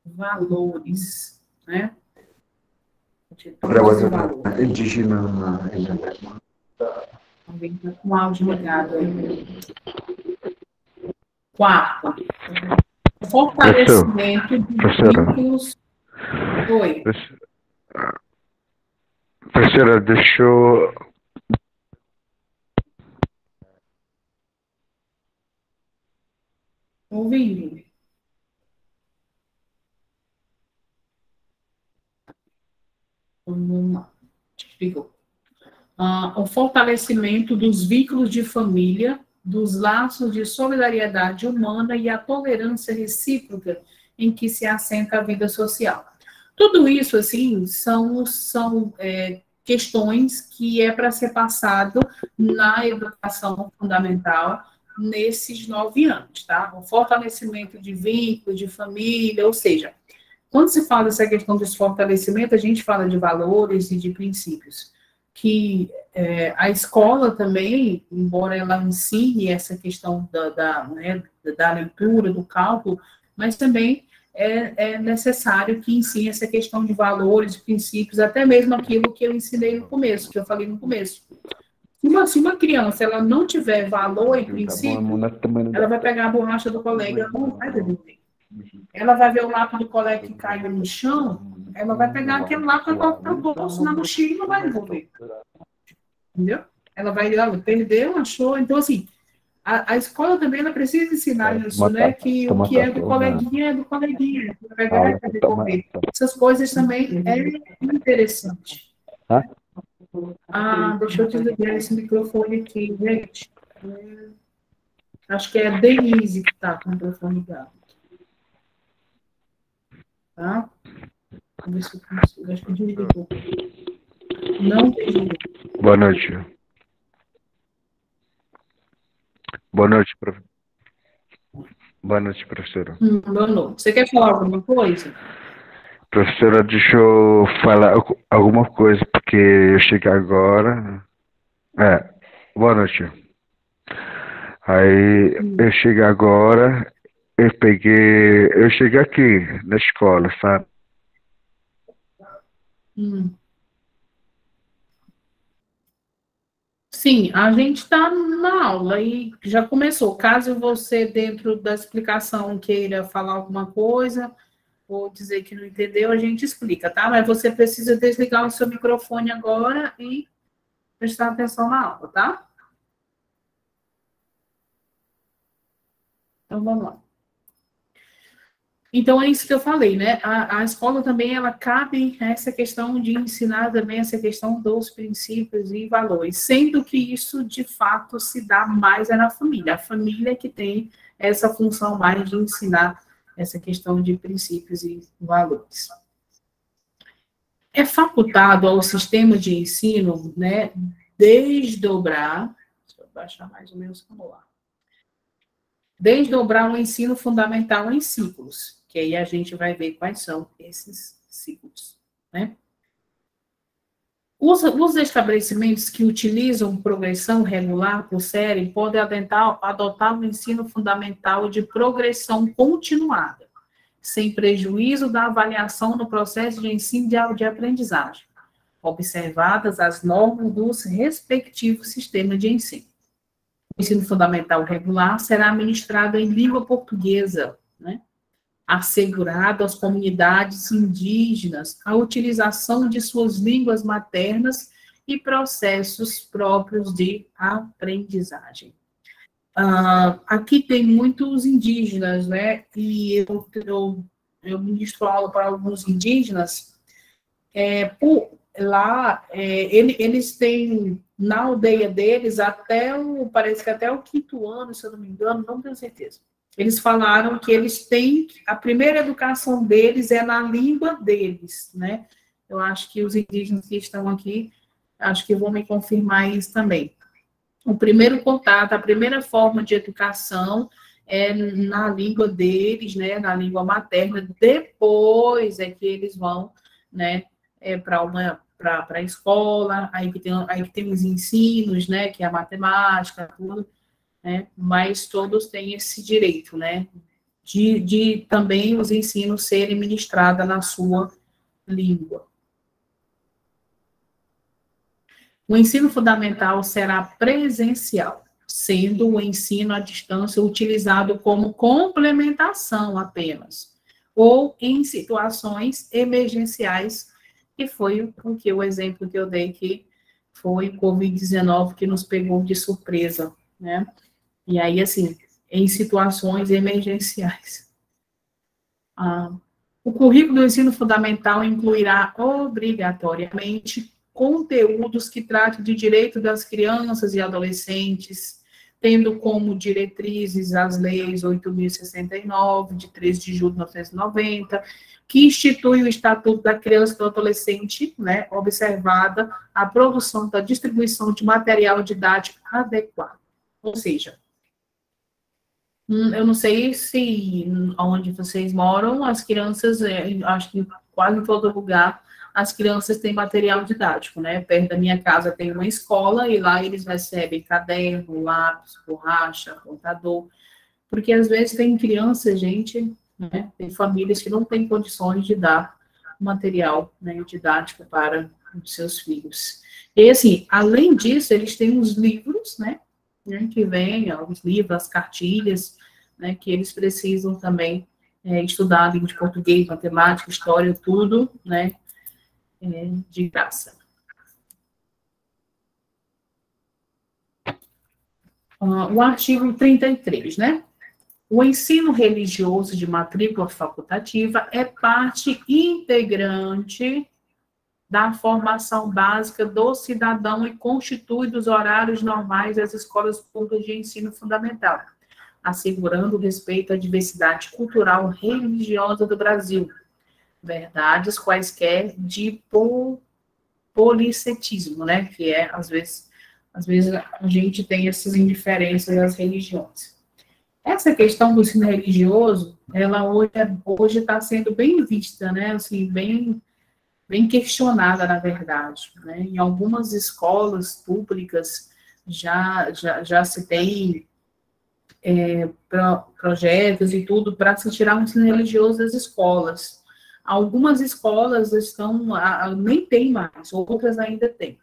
valores, né? Alguém está com áudio ligado aí. Quarto, fortalecimento dos vínculos. Oi. Professora, deixa eu... Ouvindo. Vamos lá. O fortalecimento dos vínculos de família, dos laços de solidariedade humana e a tolerância recíproca em que se assenta a vida social. Tudo isso, assim, são questões que é para ser passado na educação fundamental nesses 9 anos, tá? O fortalecimento de vínculos, de família, ou seja, quando se fala dessa questão desse fortalecimento, a gente fala de valores e de princípios, que a escola também, embora ela ensine essa questão da leitura, do cálculo, mas também é necessário que ensine essa questão de valores, princípios, até mesmo aquilo que eu ensinei no começo, que eu falei no começo. Se uma criança ela não tiver valor e princípio, ela vai pegar a borracha do colega, não vai devolver. Ela vai ver o lápis do colega que caiu no chão, ela vai pegar aquele lápis para o bolso na mochila e não vai devolver. Entendeu? Ela vai, ela perdeu, achou. Então, assim, a escola também ela precisa ensinar isso, né? Que o que é do coleguinha é do coleguinha. Pegar e devolver. Essas coisas também é interessante. Deixa eu desligar esse microfone aqui, gente. Acho que é a Denise que está com o microfone ligado. Tá? Vamos ver se eu consigo. Acho que desligou. Não desligou. Boa noite. Boa noite, professora. Boa noite, professora. Boa noite. Você quer falar alguma coisa? Professora, deixa eu falar alguma coisa, porque eu cheguei agora. Boa noite. Aí eu cheguei agora, eu cheguei aqui na escola, sabe? Hum. Sim, a gente está na aula e já começou. Caso você, dentro da explicação, queira falar alguma coisa ou dizer que não entendeu, a gente explica, tá? Mas você precisa desligar o seu microfone agora e prestar atenção na aula, tá? Então, vamos lá. Então, é isso que eu falei, né? A escola também, ela cabe essa questão de ensinar também essa questão dos princípios e valores, sendo que isso, de fato, se dá mais na família. A família que tem essa função mais de ensinar essa questão de princípios e valores. É facultado ao sistema de ensino, né, desdobrar, deixa eu baixar mais ou menos como lá, desdobrar o ensino fundamental em ciclos, que aí a gente vai ver quais são esses ciclos, né? Os estabelecimentos que utilizam progressão regular por série podem adotar um ensino fundamental de progressão continuada, sem prejuízo da avaliação no processo de ensino de aprendizagem, observadas as normas dos respectivos sistemas de ensino. O ensino fundamental regular será ministrado em língua portuguesa, né? Assegurado às comunidades indígenas a utilização de suas línguas maternas e processos próprios de aprendizagem. Aqui tem muitos indígenas, né? E eu ministro aula para alguns indígenas. Eles têm, na aldeia deles, parece que até o 5º ano, se eu não me engano, não tenho certeza. Eles falaram que eles têm, a primeira educação deles é na língua deles, né? Eu acho que os indígenas que estão aqui, acho que vão me confirmar isso também. O primeiro contato, a primeira forma de educação é na língua deles, né? Na língua materna. Depois é que eles vão, né? Para a escola, aí que tem os ensinos, né? Que é a matemática, tudo. Né, mas todos têm esse direito, né, de também os ensinos serem ministrados na sua língua. O ensino fundamental será presencial, sendo o ensino à distância utilizado como complementação apenas, ou em situações emergenciais, que foi o exemplo que eu dei, que foi o Covid-19 que nos pegou de surpresa, né? E aí, assim, em situações emergenciais. O currículo do ensino fundamental incluirá obrigatoriamente conteúdos que tratem de direito das crianças e adolescentes, tendo como diretrizes as leis 8.069, de 13 de julho de 1990, que institui o Estatuto da Criança e do Adolescente, né, observada a produção da distribuição de material didático adequado. Ou seja, eu não sei se onde vocês moram, as crianças, acho que quase em todo lugar, as crianças têm material didático, né? Perto da minha casa tem uma escola e lá eles recebem caderno, lápis, borracha, computador, porque às vezes tem crianças, gente, né? Tem famílias que não têm condições de dar material, né, didático para os seus filhos. E assim, além disso, eles têm os livros, né? Que vem, os livros, as cartilhas, né, que eles precisam também estudar língua de português, matemática, história, tudo, né, de graça. O artigo 33, né? O ensino religioso de matrícula facultativa é parte integrante da formação básica do cidadão e constitui dos horários normais das escolas públicas de ensino fundamental, assegurando o respeito à diversidade cultural e religiosa do Brasil, verdades quaisquer de policetismo, né, que é, às vezes a gente tem essas indiferenças das religiões. Essa questão do ensino religioso, ela hoje está sendo bem vista, né? Assim, bem questionada, na verdade, né? Em algumas escolas públicas já se tem projetos e tudo para se tirar o ensino religioso das escolas. Algumas escolas nem tem mais, outras ainda tem.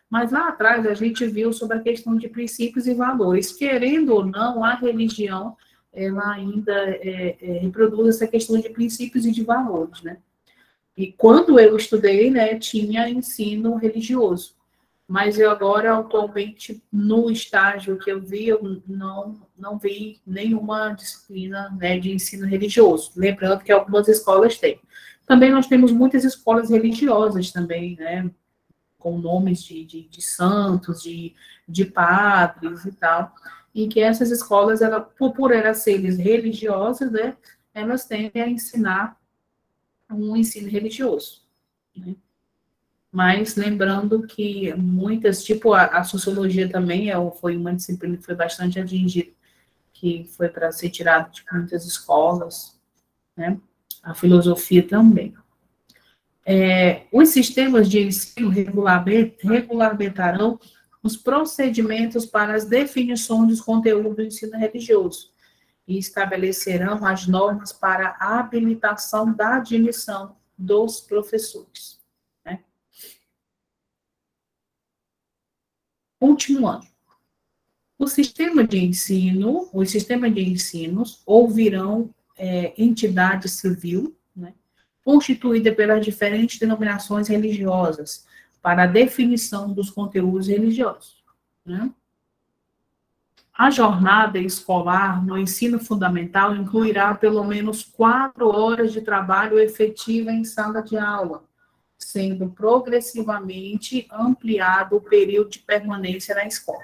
Mas lá atrás a gente viu sobre a questão de princípios e valores. Querendo ou não, a religião ela ainda reproduz essa questão de princípios e de valores, né? E quando eu estudei, né, tinha ensino religioso. Mas eu agora, atualmente, no estágio que eu vi, eu não vi nenhuma disciplina, né, de ensino religioso. Lembrando que algumas escolas têm. Também nós temos muitas escolas religiosas também, né, com nomes de santos, de padres e tal, e que essas escolas, por elas serem religiosas, né, elas tendem a ensinar um ensino religioso, né? Mas lembrando que muitas, tipo a sociologia também foi uma disciplina que foi bastante atingida, que foi para ser tirada de muitas escolas, né? A filosofia também. Os sistemas de ensino regulamentarão os procedimentos para as definições dos conteúdos do ensino religioso e estabelecerão as normas para a habilitação da admissão dos professores. Último ano. Os sistemas de ensinos ouvirão entidade civil, né, constituída pelas diferentes denominações religiosas, para a definição dos conteúdos religiosos, né? A jornada escolar no ensino fundamental incluirá pelo menos 4 horas de trabalho efetivo em sala de aula, sendo progressivamente ampliado o período de permanência na escola.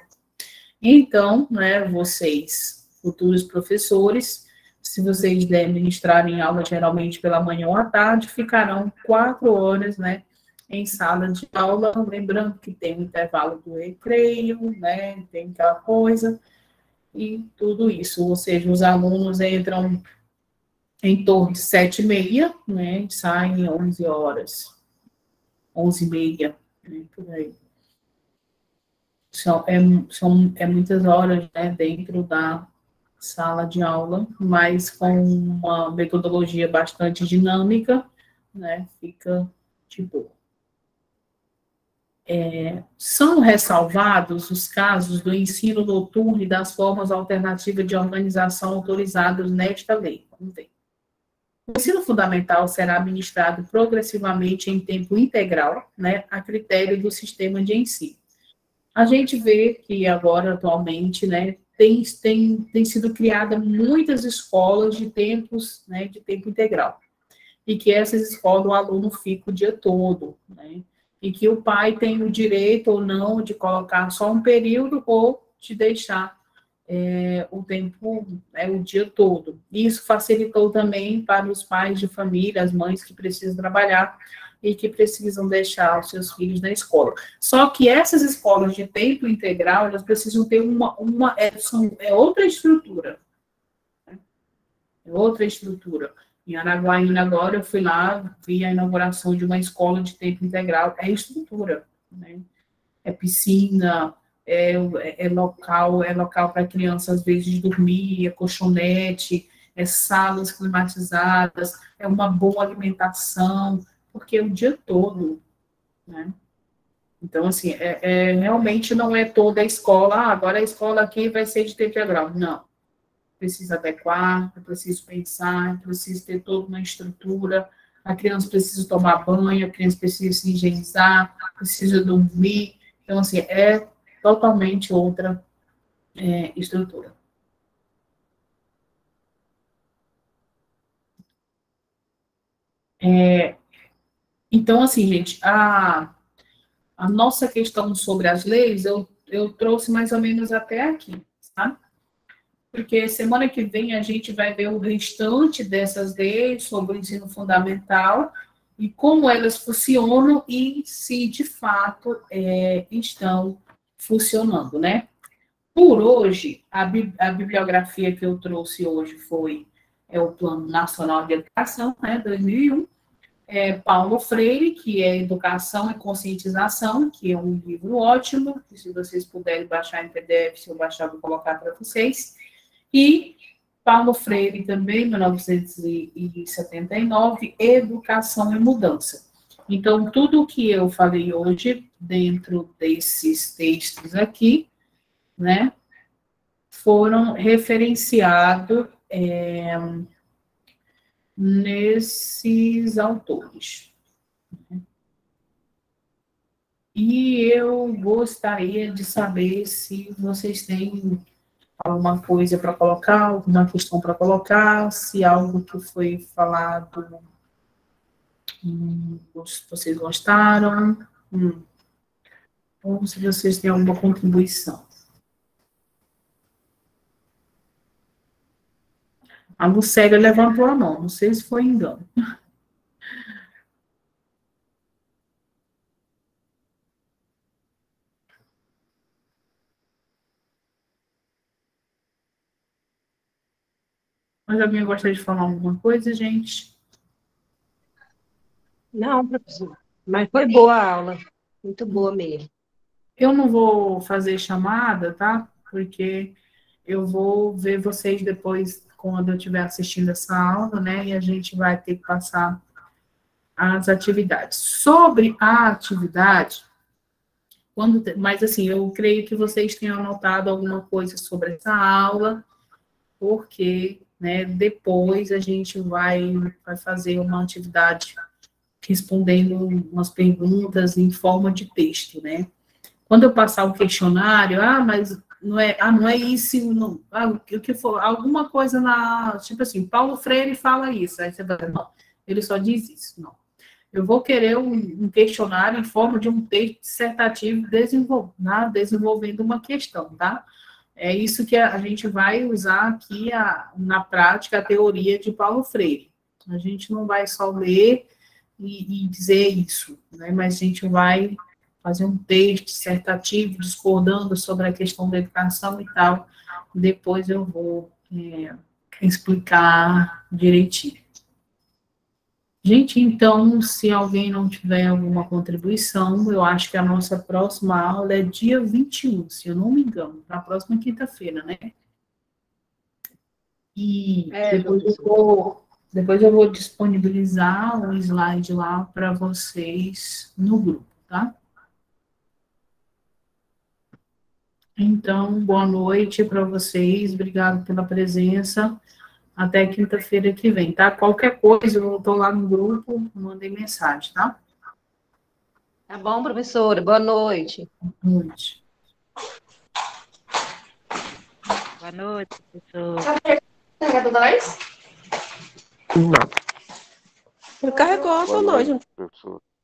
Então, né, vocês, futuros professores, se vocês ministrarem aula geralmente pela manhã ou à tarde, ficarão 4 horas, né, em sala de aula, lembrando que tem o intervalo do recreio, né, tem aquela coisa, e tudo isso. Ou seja, os alunos entram em torno de 7h30, né, e saem 11 horas. 11h30, né, por aí. É muitas horas, né, dentro da sala de aula, mas com uma metodologia bastante dinâmica, né, fica de boa. São ressalvados os casos do ensino noturno e das formas alternativas de organização autorizadas nesta lei. Vamos ver. O ensino fundamental será administrado progressivamente em tempo integral, né, a critério do sistema de ensino. A gente vê que agora, atualmente, né, tem sido criada muitas escolas de né, de tempo integral. E que essas escolas o aluno fica o dia todo, né? E que o pai tem o direito ou não de colocar só um período ou de deixar o tempo, o dia todo. Isso facilitou também para os pais de família, as mães que precisam trabalhar e que precisam deixar os seus filhos na escola. Só que essas escolas de tempo integral, elas precisam ter outra estrutura. Né? Outra estrutura. Em Araguaína, agora, eu fui lá, vi a inauguração de uma escola de tempo integral. É estrutura, né? É piscina, é local para crianças, às vezes, dormir, é colchonete, é salas climatizadas, é uma boa alimentação, porque é o dia todo, né? Então, assim, realmente não é toda a escola, agora a escola aqui vai ser de tempo integral. Não. Precisa adequar, é preciso pensar, é preciso ter toda uma estrutura, a criança precisa tomar banho, a criança precisa se higienizar, precisa dormir. Então, assim, é totalmente outra estrutura. Então, assim, gente, a nossa questão sobre as leis, eu trouxe mais ou menos até aqui, tá? Porque semana que vem a gente vai ver o restante dessas leis sobre o ensino fundamental e como elas funcionam e se de fato estão funcionando, né? Por hoje, a bibliografia que eu trouxe hoje é o Plano Nacional de Educação, né, 2001, Paulo Freire, que é Educação e Conscientização, que é um livro ótimo, que se vocês puderem baixar em PDF, se eu baixar, vou colocar para vocês, e Paulo Freire também, 1979, Educação e Mudança. Então, tudo o que eu falei hoje, dentro desses textos aqui, né, foram referenciados nesses autores. E eu gostaria de saber se vocês têm alguma coisa para colocar, alguma questão para colocar, se algo que foi falado vocês gostaram, ou se vocês têm alguma contribuição. A Lucélia levantou a mão, não sei se foi engano. Mas alguém gostaria de falar alguma coisa, gente? Não, professor. Mas foi boa a aula. Muito boa mesmo. Eu não vou fazer chamada, tá? Porque eu vou ver vocês depois, quando eu estiver assistindo essa aula, né? E a gente vai ter que passar as atividades. Sobre a atividade, mas assim, eu creio que vocês tenham anotado alguma coisa sobre essa aula, porque, né, depois a gente vai fazer uma atividade respondendo umas perguntas em forma de texto, né? Quando eu passar o questionário, mas não é isso, não, o que for, alguma coisa tipo assim, Paulo Freire fala isso, aí você vai, não, ele só diz isso, não. Eu vou querer um questionário em forma de um texto dissertativo desenvolvendo uma questão, tá? É isso que a gente vai usar aqui na prática, a teoria de Paulo Freire. A gente não vai só ler e dizer isso, né? Mas a gente vai fazer um texto dissertativo, discordando sobre a questão da educação e tal. Depois eu vou explicar direitinho. Gente, então, se alguém não tiver alguma contribuição, eu acho que a nossa próxima aula é dia 21, se eu não me engano, na próxima quinta-feira, né? E depois eu vou disponibilizar um slide lá para vocês no grupo, tá? Então, boa noite para vocês, obrigado pela presença. Até quinta-feira que vem, tá? Qualquer coisa, eu estou lá no grupo, mandei mensagem, tá? Tá bom, professora. Boa noite. Boa noite. Boa noite, professor. Carregou da vez? Não. Ele carregou essa noite.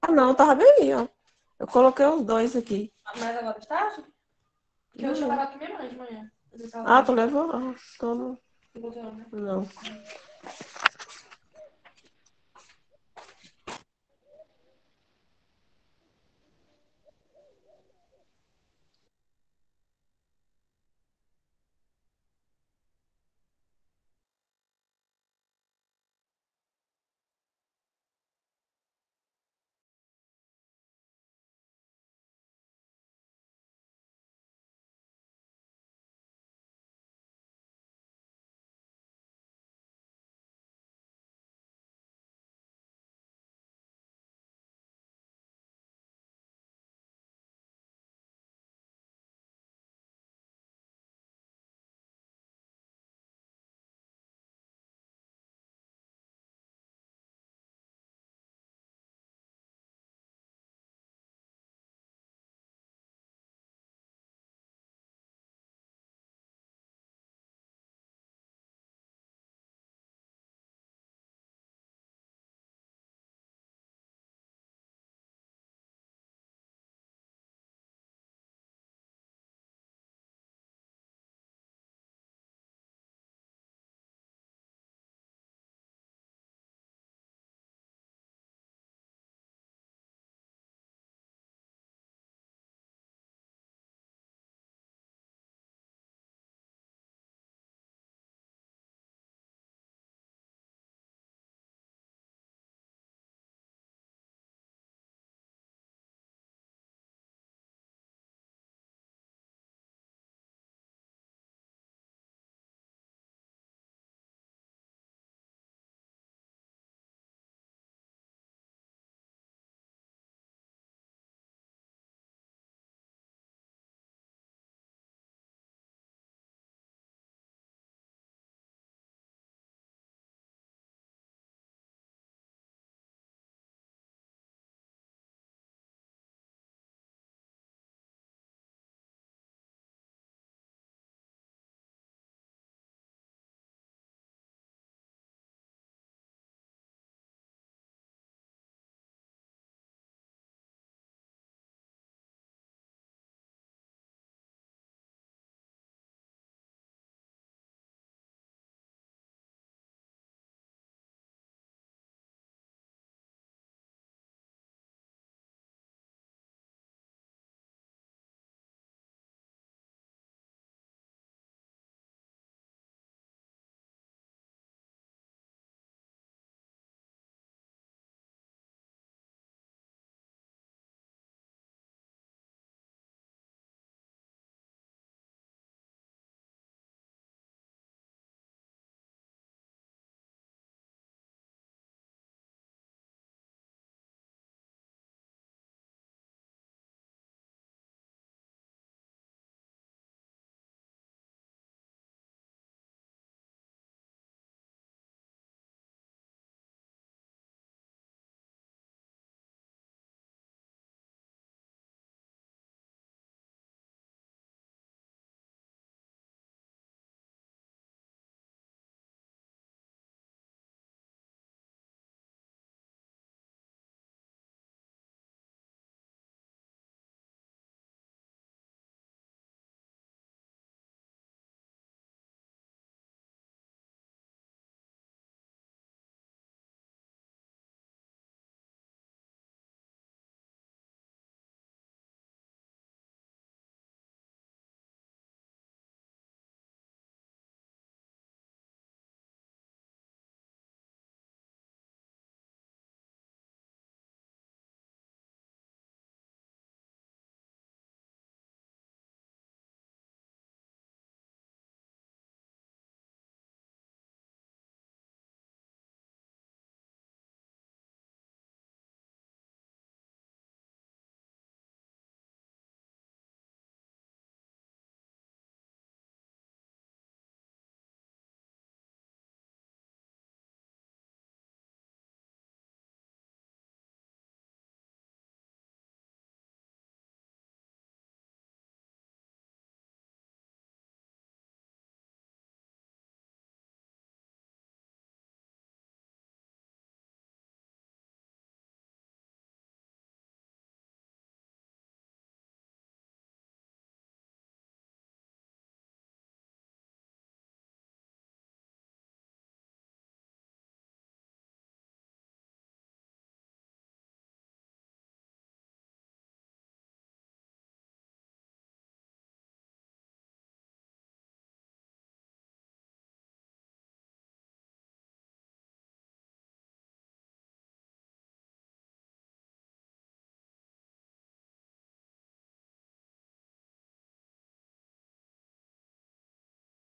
Não, tava bem aí, ó. Eu coloquei os dois aqui. Mas agora de tarde? Porque eu tinha levado com minha mãe de manhã. Tu levou? Não.